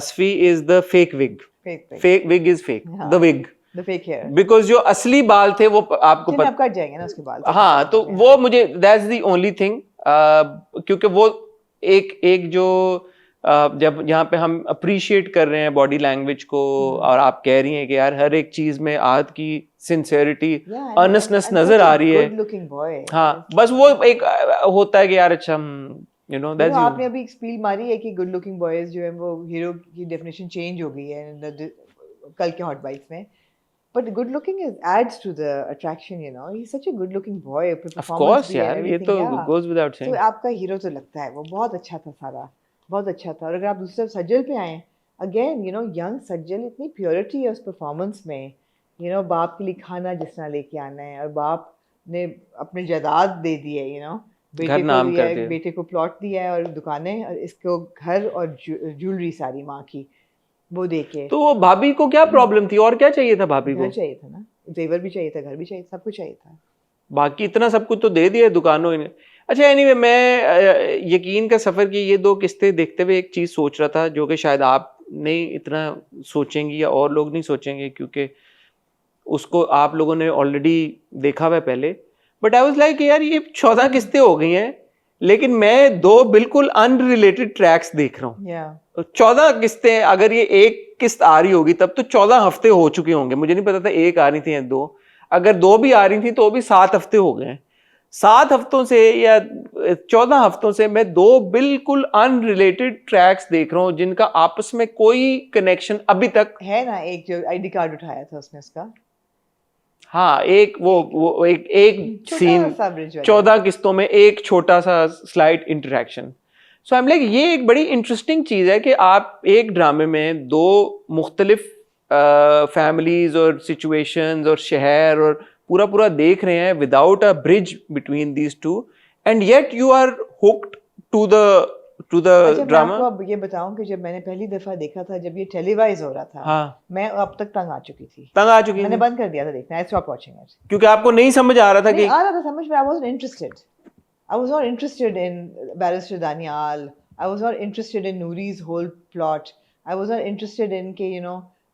Asfi is the fake wig. Fake wig is fake. Yeah. The wig. The fake hair. Because जो असली बाल थे वो आपको पता cut जाएंगे ना उसके बाल। हाँ, तो वो मुझे that's the only thing, क्योंकि वो एक जो जब यहाँ पे हम अप्रिशिएट कर रहे हैं बॉडी लैंग्वेज को, और आप कह रही हैं कि यार हर एक चीज में आहद की सिंसेरिटी, ऑनेस्टनेस नजर आ रही है। हाँ, बस वो एक होता है कि यार अच्छा, यू नो, दैट्स, आपने अभी एक स्पील मारी है कि गुड लुकिंग बॉयज जो है वो हीरो की डेफिनेशन चेंज हो गई है कल के हॉट बाइट्स में। But good looking adds to the attraction, you know. He's such a good looking boy. Of course, यार, ये तो goes without saying. तो आपका हीरो तो लगता है वो बहुत अच्छा था, सारा बहुत अच्छा था। और अगर आप दूसरे सज्जल पे आए, again, you know, young सज्जल, इतनी प्योरिटी है उस परफॉर्मेंस में, you know, बाप के लिए खाना जिस तरह लेके आना है, और बाप ने अपने जायदाद दे दी है, you know, बेटे को प्लॉट दिया है और दुकानें, और इसको घर और ज्वेलरी सारी माँ की वो देके। तो वो भाभी को क्या प्रॉब्लम थी, और क्या चाहिए था भाभी को? घर चाहिए था ना, जेवर भी चाहिए था, घर भी चाहिए, सब कुछ चाहिए था, बाकी इतना सब कुछ तो दे दिया दुकानों ने। अच्छा, एनीवे, मैं यकीन का सफर की ये 2 किस्तें देखते हुए एक चीज सोच रहा था, जो कि शायद आप नहीं इतना सोचेंगी या और लोग नहीं सोचेंगे, क्योंकि उसको आप लोगों ने ऑलरेडी देखा हुआ है पहले। बट आई वाज लाइक यार ये 14 किस्तें हो गई हैं, लेकिन मैं 2 बिल्कुल अनरिलेटेड ट्रैक्स देख रहा हूँ। 14 किस्तें, अगर ये एक किस्त आ रही होगी तब तो 14 हफ्ते हो चुके होंगे। मुझे नहीं पता था 1 आ रही थी या 2, अगर 2 भी आ रही थी तो भी 7 हफ्ते हो गए। 7 हफ्तों से या 14 हफ्तों से मैं 2 बिल्कुल अनरिलेटेड ट्रैक्स देख रहा हूँ, जिनका आपस में कोई कनेक्शन अभी तक है ना। एक जो आईडी कार्ड उठाया था उसने, उसका हाँ, एक वो एक सीन सा bridge वाला। 14 किस्तों में एक छोटा सा slight interaction. So I am like ये एक बड़ी इंटरेस्टिंग चीज है कि आप एक ड्रामे में दो मुख्तलिफ फैमिलीज और सिचुएशंस और शहर और पूरा देख रहे हैं without a bridge between these two, and yet you are hooked to the अच्छा, मैं ड्रामा। आपको अब ये बताऊं कि जब मैंने पहली दफा देखा था, जब ये टेलीवाइज हो रहा था, हाँ, मैं अब तक तंग आ चुकी थी, तंग आ चुकी मैंने थी बंद कर दिया था देखना। I stop watching it. क्योंकि आपको नहीं समझ आ रहा था कि नहीं आ रहा था समझ में, I wasn't interested. I was not interested in barrister Daniyal, I was not interested in नूरी's whole plot, I was not interested in के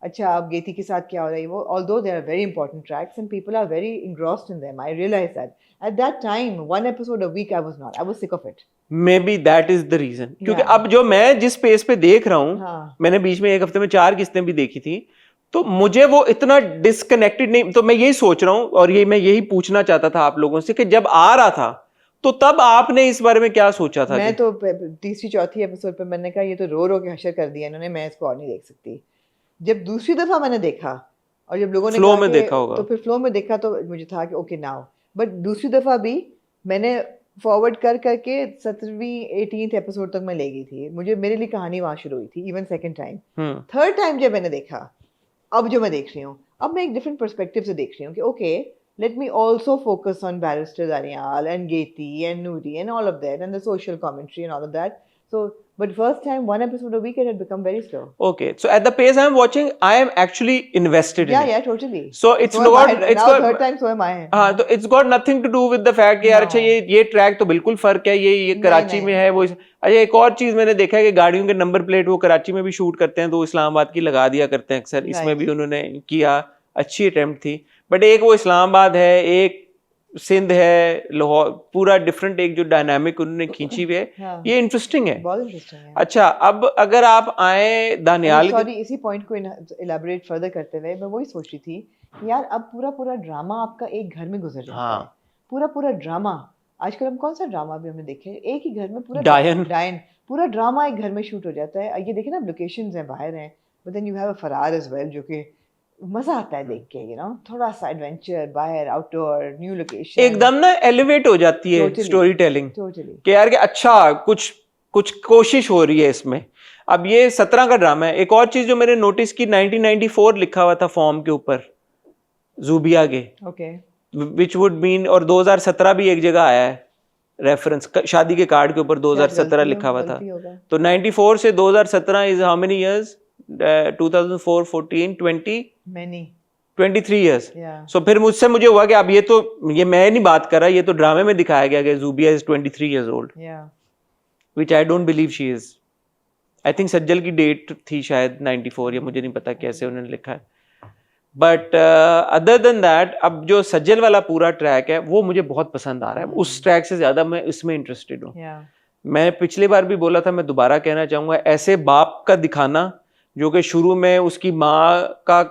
अच्छा अब गेती के साथ क्या हो रहा है वो, although they are very important tracks and people are very engrossed in them, I realize that at that time one episode a week I was sick of it. Maybe that is the reason, क्योंकि Yeah. अब जो मैं जिस pace पे देख रहा हूँ, हाँ। मैंने बीच में एक हफ्ते में 4 किस्तें भी देखी थी, तो मुझे वो इतना डिस्कनेक्टेड नहीं, तो मैं यही सोच रहा हूँ और ये मैं यही पूछना चाहता था आप लोगों से कि जब आ रहा था तो तब आपने इस बारे में क्या सोचा था? मैं तो तीसरी चौथी एपिसोड पे मैंने कहा ये तो रो के हशर कर दिया इन्होंने, मैं इसको और नहीं देख सकती। जब दूसरी दफा मैंने देखा और जब लोगों ने Flow कहा में कि- देखा होगा। तो फिर फ्लो में देखा तो मुझे था कि ओके नाउ, बट दूसरी दफा भी मैंने फॉरवर्ड करके 17वीं 18th एपिसोड तक मैं ले गई थी। मुझे मेरे लिए कहानी वहां शुरू हुई थी। Even second time, third time जब मैंने देखा, अब जो मैं देख रही हूँ, अब मैं एक डिफरेंट पर्सपेक्टिव से देख रही हूँ कि okay let me also focus on Barrister Danial and Geti and Noori and all of that and the social commentary and all of that. So, but first time one episode a week it had become very slow. Okay, so at the pace I am watching, I am actually invested in Yeah, it. yeah, totally. So it's So am not, I. it's Now got, third time so am I. हाँ, तो it's got nothing to do with the fact कि यार No. अच्छा ये track तो बिल्कुल फर्क है, ये कराची नहीं। में है वो अच्छा एक और चीज मैंने देखा है कि गाड़ियों के नंबर प्लेट वो कराची में भी शूट करते हैं तो इस्लामाबाद की लगा दिया करते हैं अक्सर, इसमें Right. भी उन्होंने किया, अच्छी अटेम्प्ट थी, बट एक वो इस्लामाबाद है, एक सिंध है, लाहौर, पूरा डिफरेंट एक जो डायनामिक उन्होंने खींची हुई है, हाँ। ये इंटरेस्टिंग है। बहुत इंटरेस्टिंग है। अच्छा, अब अगर आप आए दानियाल सॉरी, इसी पॉइंट को इलाबोरेट फर्दर करते हुए मैं वही सोच रही थी कि यार अब पूरा ड्रामा आपका एक घर में गुजर जाता हाँ। है। पूरा ड्रामा, आजकल हम कौन सा ड्रामा भी हमने देखे, एक ही घर में पूरा डायन पूरा ड्रामा एक घर में शूट हो जाता है। ये देखे ना, लोकेशंस हैं, बाहर हैं, but then you have a फरार एज वेल, जो कि मजा आता है देख के, थोड़ा सा एडवेंचर, बाहर, आउटडोर, न्यू लोकेशन, एकदम ना एलिवेट हो जाती है स्टोरी टेलिंग टोटली। कि यार कि अच्छा कुछ कोशिश हो रही है इसमें। अब ये 17 का ड्रामा है। एक और चीज जो मैंने नोटिस की, 1994 लिखा हुआ था फॉर्म के ऊपर जूबिया के, ओके, विच वुड मीन, और 2017 भी एक जगह आया है रेफरेंस, शादी के कार्ड के ऊपर 2017 लिखा हुआ था। तो 94 से 2017 is how many years? 2004 14 20 many 23 years. Yeah. सो फिर मुझे हुआ कि अब ये मैं नहीं बात कर रहा, ये तो ड्रामे में दिखाया गया कि Zubia is 23 years old, which I don't believe she is. I think सज्जल की डेट थी शायद 94, या मुझे नहीं पता कैसे उन्होंने लिखा है। बट अदर देन दैट, अब जो सज्जल वाला पूरा ट्रैक है वो मुझे बहुत पसंद आ रहा है। उस ट्रैक से ज्यादा मैं इसमें इंटरेस्टेड हूँ। मैं पिछली बार भी बोला था, मैं दोबारा कहना चाहूंगा, ऐसे बाप का दिखाना जो कि शुरू में उसकी माँ का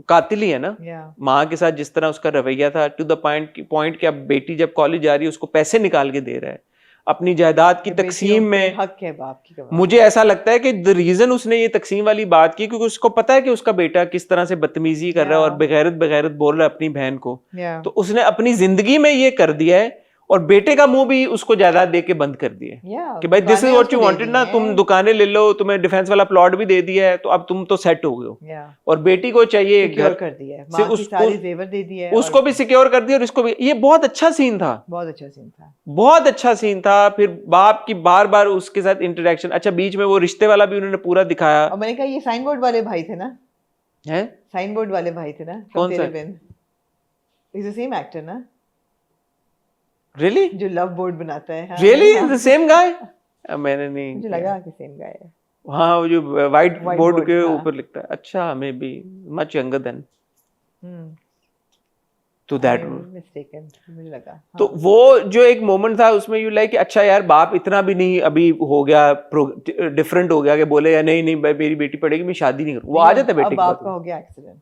कातिल ही है ना, माँ के साथ जिस तरह उसका रवैया था, टू द पॉइंट कि अब बेटी जब कॉलेज जा रही है उसको पैसे निकाल के दे रहा है अपनी जायदाद की तकसीम में। हक है बाप की। मुझे ऐसा लगता है कि द रीजन उसने ये तकसीम वाली बात की क्योंकि उसको पता है कि उसका बेटा किस तरह से बदतमीजी कर रहा है और बेगैरत बोल रहा है अपनी बहन को, तो उसने अपनी जिंदगी में ये कर दिया है और बेटे का मुंह भी उसको जायदाद दे के बंद कर दिया कि भाई this is what you wanted ना, तुम दुकानें ले लो, तुम्हें डिफेंस वाला प्लॉट भी दे दिया है, तो अब तुम तो सेट हो गए हो। और बेटी को चाहिए एक घर कर दिया है, मां की सारी जेवर दे दी है, उसको भी सिक्योर कर दिया और इसको भी। ये बहुत अच्छा सीन था, बहुत अच्छा सीन था, बहुत अच्छा सीन था। फिर बाप की बार बार उसके साथ इंटरेक्शन। अच्छा, बीच में वो रिश्ते वाला भी उन्होंने पूरा दिखाया। और मैंने कहा ये साइन बोर्ड वाले भाई थे ना, है साइन बोर्ड वाले भाई थे ना, कौन सा? इज द सेम एक्टर ना, Really? जो लव बोर्ड बनाता है। हाँ, Really? हाँ, The same guy? मैंने नहीं, मुझे लगा कि सेम गाय है। हाँ, वो जो व्हाइट बोर्ड के हाँ। ऊपर लिखता है। अच्छा, may be much younger than तो दैट मिस्टेकन मुझे लगा। तो वो जो एक मोमेंट था उसमें यू लाइक अच्छा यार बाप इतना भी नहीं अभी हो गया, डिफरेंट हो गया कि बोले या नहीं भाई मेरी बेटी पढ़ेगी, मैं शादी नहीं करूँ। वो आ जाता है बेटी, अब आपका हो गया एक्सीडेंट,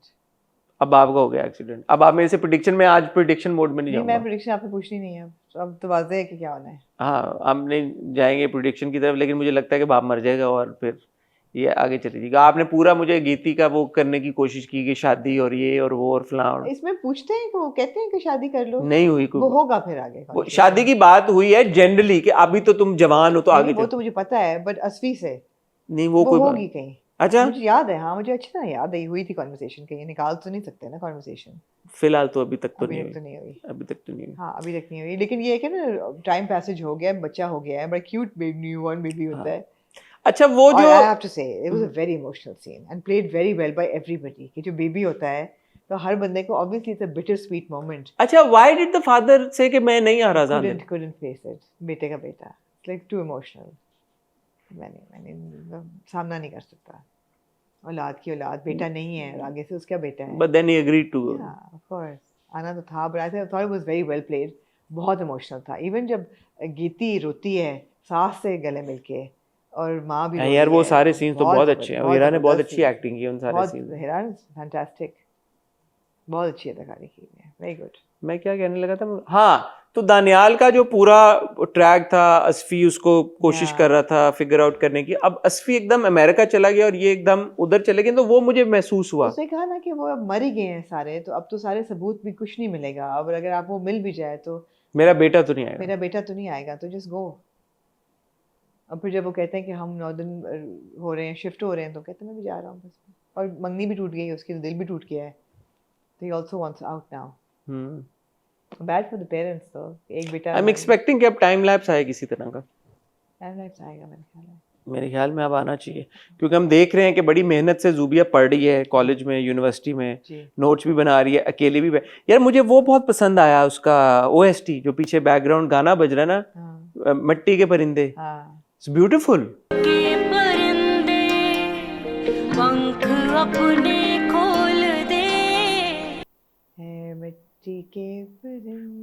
अब आपका हो गया एक्सीडेंट। अब आप मेरे से प्रिडिक्शन में, आज प्रिडिक्शन मोड में नहीं जाऊंगा। मैं प्रिडिक्शन आपसे पूछनी नहीं है, अब तो वाज़ेह है कि क्या होना है। हाँ, हम नहीं जाएंगे प्रिडिक्शन की तरफ, लेकिन मुझे लगता है कि बाप मर जाएगा और फिर ये आगे चली जाएगी। आपने पूरा मुझे गीति का वो करने की कोशिश की कि शादी और ये और वो और फलां, इसमें पूछते हैं कि वो कहते हैं कि शादी कर लो, नहीं हुई वो कोई। होगा फिर आगे वो शादी की बात हुई है जनरली कि अभी तो तुम जवान हो तो आगे वो चलो। तो मुझे पता है, बट असफी से नहीं वो कोई होगी बात। कहीं। अच्छा, मुझे याद है, हाँ मुझे अच्छी तरह याद है, हुई थी कॉन्वर्सेशन, कहीं निकाल तो नहीं सकते ना कॉन्वर्सेशन। फिलहाल तो अभी तक तो अभी नहीं तक तो हुई, नहीं हुई। अभी तक तो नहीं हुई। हाँ अभी तक नहीं हुई, लेकिन ये है कि ना टाइम पैसेज हो गया, बच्चा हो गया है, बड़ा क्यूट बेबी, न्यूबॉर्न बेबी होता है। अच्छा वो जो I have to say it was a very emotional scene and played very well by everybody कि जो बेबी होता है तो हर बंदे को obviously it's a bitter sweet moment. अच्छा why did the father say कि मैं नहीं आ रहा था? couldn't face it, बेटे का बेटा, इट्स लाइक टू इमोशनल। मैंने सामना नहीं कर सकता, औलाद की औलाद, बेटा नहीं है और आगे से उसका बेटा है। But then he agreed to. Of course आना तो था, but I thought it was very well played, बहुत इमोशनल था। इवन जब गीति रोती है सास से गले मिलके और माँ भी यार वो सारे सीन्स तो बहुत अच्छे हैं, हीरा ने बहुत अच्छी जबरदस्त एक्टिंग की उन सारे सीन्स में। हीरा फैंटास्टिक, बहुत अच्छी अदाकारी की है, वेरी गुड। मैं क्या कहने लगा था, हाँ तो दानियाल का जो पूरा ट्रैक था, असफी उसको कोशिश कर रहा था फिगर आउट करने की, अब असफी एकदम अमेरिका चला गया और ये एकदम उधर चले गए, तो वो मुझे महसूस हुआ। उसने कहा ना कि वो अब मर ही गए हैं सारे, तो अब तो सारे सबूत भी कुछ नहीं मिलेगा, अब अगर आप वो मिल भी जाए तो मेरा बेटा तो नहीं आएगा, मेरा बेटा तो नहीं आएगा, तो जस्ट गो। अब फिर जब वो कहते हैं कि हम नॉर्दर्न हो रहे हैं, शिफ्ट हो रहे हैं, तो कहते हैं मैं भी जा रहा हूँ बस, और मंगनी भी टूट गई है उसकी, तो दिल भी टूट गया है, तो ही also wants out now. Bad for the parents, तो एक बेटा। आई एम एक्सपेक्टिंग कि अब टाइम लैप्स आए किसी तरह का, टाइम लैप्स आएगा मेरे ख्याल है, मेरे ख्याल में अब आना चाहिए, क्योंकि हम देख रहे हैं कि बड़ी मेहनत से जूबिया पढ़ रही है कॉलेज में, यूनिवर्सिटी में, नोट्स भी बना रही है, अकेले भी। यार मुझे वो बहुत पसंद आया उसका OST, जो पीछे बैकग्राउंड गाना बज रहा है ना, मिट्टी के परिंदे, इट्स ब्यूटीफुल।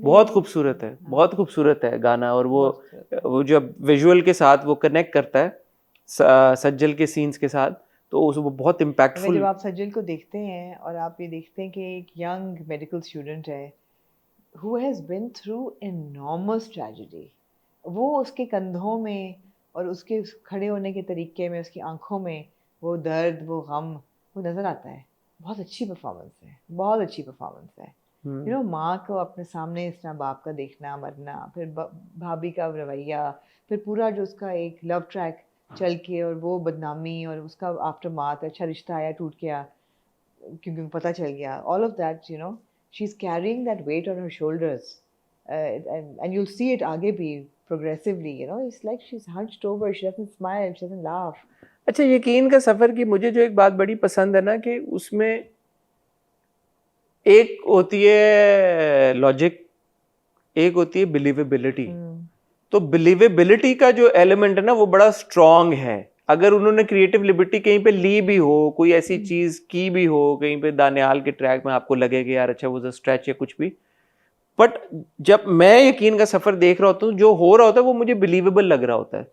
बहुत खूबसूरत है, बहुत खूबसूरत है गाना, और वो जब विजुअल के साथ वो कनेक्ट करता है सज्जल के सीन्स के साथ, तो वो बहुत इम्पैक्टफुल। जब आप सज्जल को देखते हैं और आप ये देखते हैं कि एक यंग मेडिकल स्टूडेंट है who has been through enormous tragedy, वो उसके कंधों में और उसके खड़े होने के तरीके में, उसकी आंखों में वो दर्द, वो गम, वो नज़र आता है। बहुत अच्छी परफॉर्मेंस है, बहुत अच्छी परफॉर्मेंस है। यू नो, माँ को अपने सामने इस तरह बाप का देखना, मरना, फिर भाभी का रवैया, फिर पूरा जो उसका एक लव ट्रैक चल के और वो बदनामी और उसका आफ्टर माथ, अच्छा रिश्ता आया टूट गया क्योंकि पता चल गया, all of that, you know, she's carrying that weight on her shoulders, and you'll see it आगे भी progressively, you know, it's like she's hunched over, she doesn't smile, she doesn't laugh. अच्छा, यकीन का सफर की मुझे जो एक बात बड़ी पसंद है ना, कि उसमें एक होती है लॉजिक, एक होती है बिलीवेबिलिटी। तो बिलीवेबिलिटी का जो एलिमेंट है ना, वो बड़ा स्ट्रॉन्ग है। अगर उन्होंने क्रिएटिव लिबर्टी कहीं पे ली भी हो, कोई ऐसी चीज की भी हो कहीं पे दानियाल के ट्रैक में, आपको लगे कि यार अच्छा वो स्ट्रेच है कुछ भी, बट जब मैं यकीन का सफर देख रहा होता हूँ, जो हो रहा होता है वो मुझे बिलीवेबल लग रहा होता है।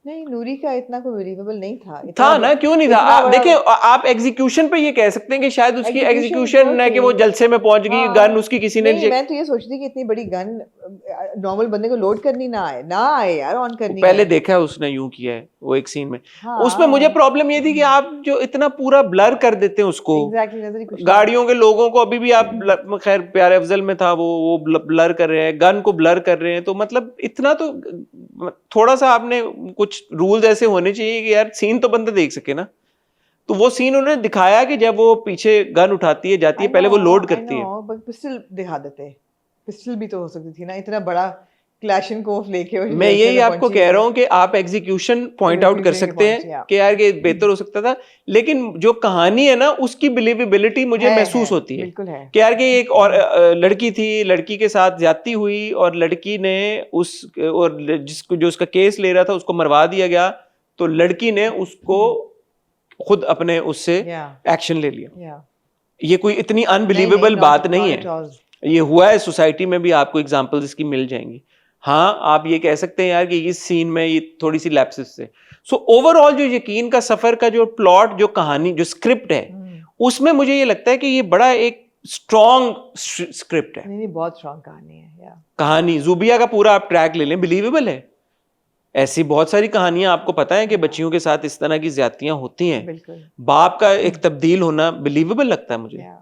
नहीं, नूरी का इतना कोई बिलीवेबल नहीं था ना, क्यों नहीं था? देखिए, आप एग्जीक्यूशन पे ये कह सकते हैं कि शायद उसकी एग्जीक्यूशन है कि वो जलसे में पहुंच गई, गन उसकी किसी ने नहीं, मैं तो ये सोचती कि इतनी बड़ी गन नॉर्मल बंदे को लोड करनी ना आए यार, ऑन करनी। पहले देखा है उसने यूं किया है वो एक सीन में। उसमें मुझे प्रॉब्लम ये थी कि आप जो इतना पूरा ब्लर कर देते हैं उसको, गाड़ियों के लोगों को, अभी भी आप, खैर प्यारे अफजल में था वो ब्लर कर रहे हैं, गन को ब्लर कर रहे हैं, तो मतलब इतना तो थोड़ा सा आपने कुछ रूल्स ऐसे होने चाहिए कि यार सीन तो बंदा देख सके ना। तो वो सीन उन्होंने दिखाया कि जब वो पीछे गन उठाती है, जाती है, पहले वो लोड करती है, पिस्टल दिखा देते, पिस्टल भी तो हो सकती थी ना, इतना बड़ा क्लैशनकोफ लेके। मैं यही आपको कह रहा हूं कि आप एग्जीक्यूशन पॉइंट आउट कर सकते हैं कि यार ये बेहतर हो सकता था, लेकिन जो कहानी है ना उसकी बिलीवेबिलिटी मुझे महसूस होती है कि यार कि एक और लड़की थी, लड़की के साथ ज्यादती हुई और लड़की ने और जिसको जो उसका केस ले रहा था उसको मरवा दिया गया, तो लड़की ने उसको खुद अपने उससे एक्शन ले लिया। ये कोई इतनी अनबिलीवेबल बात नहीं है, ये हुआ है सोसाइटी में भी, आपको एग्जांपल्स इसकी मिल जाएंगी। हाँ, आप ये कह सकते हैं यार कि इस सीन में ये थोड़ी सी लैप्सेस से। सो ओवरऑल जो यकीन का सफर का जो प्लॉट, जो कहानी, जो स्क्रिप्ट है, उसमें मुझे ये लगता है कि ये बड़ा एक स्ट्रॉन्ग स्क्रिप्ट है। नहीं, बहुत स्ट्रॉन्ग कहानी है। कहानी जूबिया का पूरा आप ट्रैक ले लें, बिलीवेबल है, ऐसी बहुत सारी कहानियां आपको पता है कि बच्चियों के साथ इस तरह की ज्यादतियां होती हैं। बिल्कुल। बाप का एक तब्दील होना बिलीवेबल लगता है मुझे, Yeah.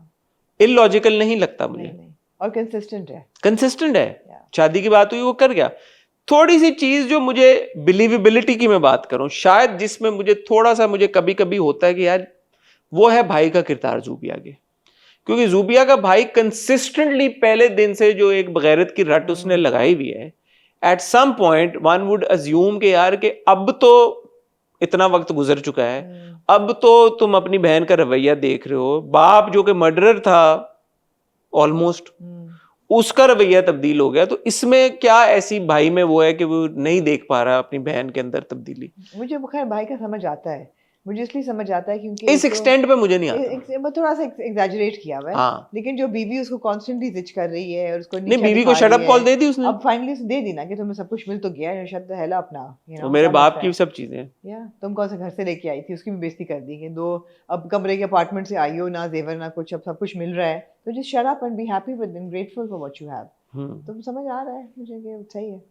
इलॉजिकल नहीं लगता मुझे। नहीं। और कंसिस्टेंट है। कंसिस्टेंट है। Yeah. शादी की बात हुई वो कर गया। थोड़ी सी चीज जो मुझे बिलीवेबिलिटी की मैं बात करूं, शायद जिसमें मुझे थोड़ा सा मुझे कभी कभी होता है कि यार वो है भाई का किरदार जूबिया के, क्योंकि जूबिया का भाई कंसिस्टेंटली पहले दिन से जो एक बगैरत की रट उसने लगाई हुई है, at some point one would assume के यार कि अब तो इतना वक्त गुजर चुका है, अब तो तुम अपनी बहन का रवैया देख रहे हो। बाप जो कि मर्डरर था ऑलमोस्ट, उसका रवैया तब्दील हो गया। तो इसमें क्या ऐसी भाई में वो है कि वो नहीं देख पा रहा अपनी बहन के अंदर तब्दीली? मुझे खैर भाई का समझ आता है, मुझे इसलिए समझ आता है क्योंकि इस एक्सटेंट पे मुझे नहीं आता, थोड़ा सा एग्जैजरेट किया हुआ है। हाँ। लेकिन जो बीवी उसको कॉन्स्टेंटली जिच कर रही है और उसको नहीं, बीवी को शट अप कॉल दे दी उसने। अब फाइनली दे दी ना कि तुम्हें सब कुछ मिल तो गया है, शट द हेल अपना, वो मेरे बाप की सब चीजें। या तुम कौन से घर से लेके आई थी, उसकी भी बेइज्जती कर दी कि दो अब कमरे के अपार्टमेंट से आई हो, ना जेवर ना कुछ, अब सब कुछ मिल रहा है, तो just shut up and be happy with them, grateful for what you have. तो समझ आ रहा है मुझे कि सही है।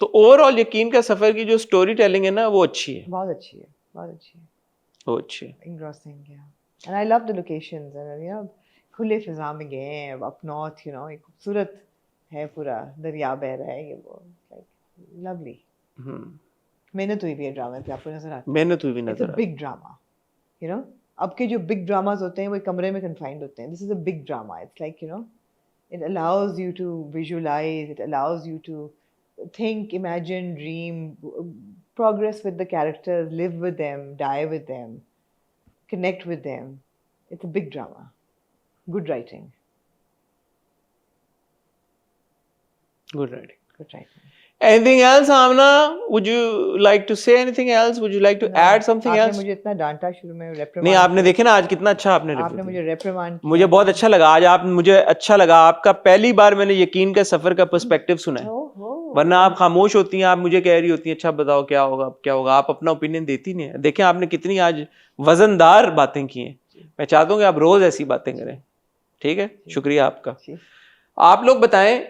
तो ओवरऑल यकीन का सफर की जो स्टोरी टेलिंग है ना वो अच्छी है, बहुत अच्छी है, बहुत अच्छी है, वो अच्छी है। engrossing, yeah, and I love the locations and you know खुले फिजा में गए हैं up north, you know एक खूबसूरत है, पूरा दरिया बह रहा है, ये वो like lovely। मेहनत हुई भी है ड्रामे पे, आपको नजर आता है? मेहनत हुई भी नजर It's a big drama, you know। अब के जो big dramas होते हैं वो एक कमरे में confined होते हैं, this is a big drama, it's like you know it allows you to visualize, it allows you to think, imagine, dream, progress with the characters, live with them, die with them, connect with them. It's a big drama. Good writing. Good writing. Good writing. Anything else, Amna? Would you like to say anything else? Would you like to add something else? आपने मुझे इतना डांटा शुरू में, reprimand नहीं, आपने देखे ना आज कितना अच्छा आपने मुझे reprimand किया। मुझे बहुत अच्छा लगा आज, आप मुझे अच्छा लगा आपका, पहली बार मैंने यकीन का सफर का पर्सपेक्टिव सुना है। वरना आप खामोश होती हैं, आप मुझे कह रही होती हैं अच्छा बताओ क्या होगा, क्या होगा, आप अपना ओपिनियन देती नहीं है। देखें आपने कितनी आज वजनदार बातें की हैं। मैं चाहता हूँ कि आप रोज ऐसी बातें करें। ठीक है, शुक्रिया आपका। आप लोग बताएं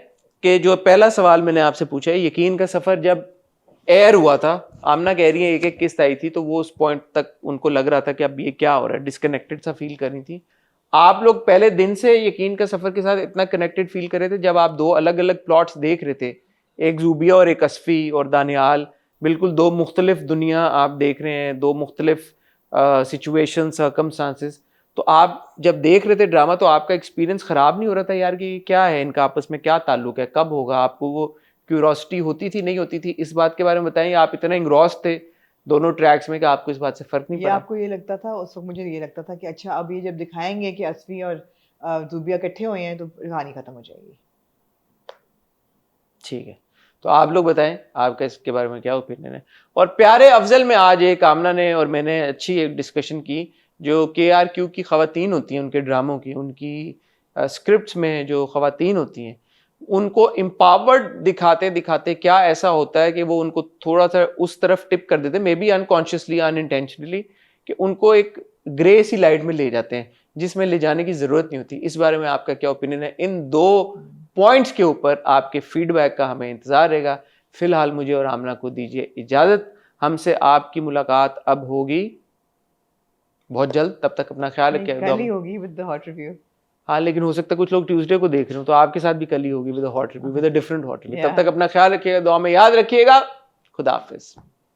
कि जो पहला सवाल मैंने आपसे पूछा है, यकीन का सफर जब एयर हुआ था, आमना कह रही है एक एक किस्त आई थी, तो वो उस पॉइंट तक उनको लग रहा था कि अब ये क्या हो रहा है, डिस्कनेक्टेड सा फील कर रही थी। आप लोग पहले दिन से यकीन का सफर के साथ इतना कनेक्टेड फील कर रहे थे जब आप दो अलग अलग प्लॉट्स देख रहे थे, एक जूबिया और एक असफी और दानियाल, बिल्कुल दो मुख्तलिफ दुनिया आप देख रहे हैं, दो मुख्तलिफ सिचुएशन, सर्कमस्टांसेस। तो आप जब देख रहे थे ड्रामा तो आपका एक्सपीरियंस ख़राब नहीं हो रहा था यार कि क्या है, इनका आपस में क्या ताल्लुक है, कब होगा? आपको वो क्यूरोसिटी होती थी, नहीं होती थी? इस बात के बारे में बताएं। आप इतने इंग्रॉस थे दोनों ट्रैक्स में कि आपको इस बात से फ़र्क नहीं पड़ा? आपको ये लगता था उस वक्त, मुझे ये लगता था कि अच्छा अब ये जब दिखाएंगे कि असफी और जूबिया इकट्ठे हुए हैं तो कहानी ख़त्म हो जाएगी। ठीक है, तो आप लोग बताएं आपका इसके बारे में क्या ओपिनियन है। और प्यारे अफजल में आज एक आमना ने और मैंने अच्छी एक डिस्कशन की, जो KRQ की ख़वातीन होती हैं, उनके ड्रामों की, उनकी स्क्रिप्ट्स में जो ख़वातीन होती हैं, उनको एम्पावर्ड दिखाते दिखाते क्या ऐसा होता है कि वो उनको थोड़ा सा उस तरफ टिप कर देते हैं, मे बी अनकॉन्शियसली अनइंटेंशनली, कि उनको एक ग्रे सी लाइट में ले जाते हैं जिसमें ले जाने की ज़रूरत नहीं होती। इस बारे में आपका क्या ओपिनियन है? इन दो पॉइंट्स के ऊपर आपके फीडबैक का हमें इंतज़ार रहेगा। फ़िलहाल मुझे और आमना को दीजिए इजाज़त। हमसे आपकी मुलाकात अब होगी बहुत जल्द, तब तक अपना ख्याल रखिएगा। कल ही होगी विद द हॉट रिव्यू। हाँ, लेकिन हो सकता है कुछ लोग ट्यूसडे को देख रहे हो, तो आपके साथ भी कल ही होगी with a hot review, with a different hot review. तब तक अपना ख्याल रखिएगा, दुआ में याद रखिएगा। खुदा हाफिज़।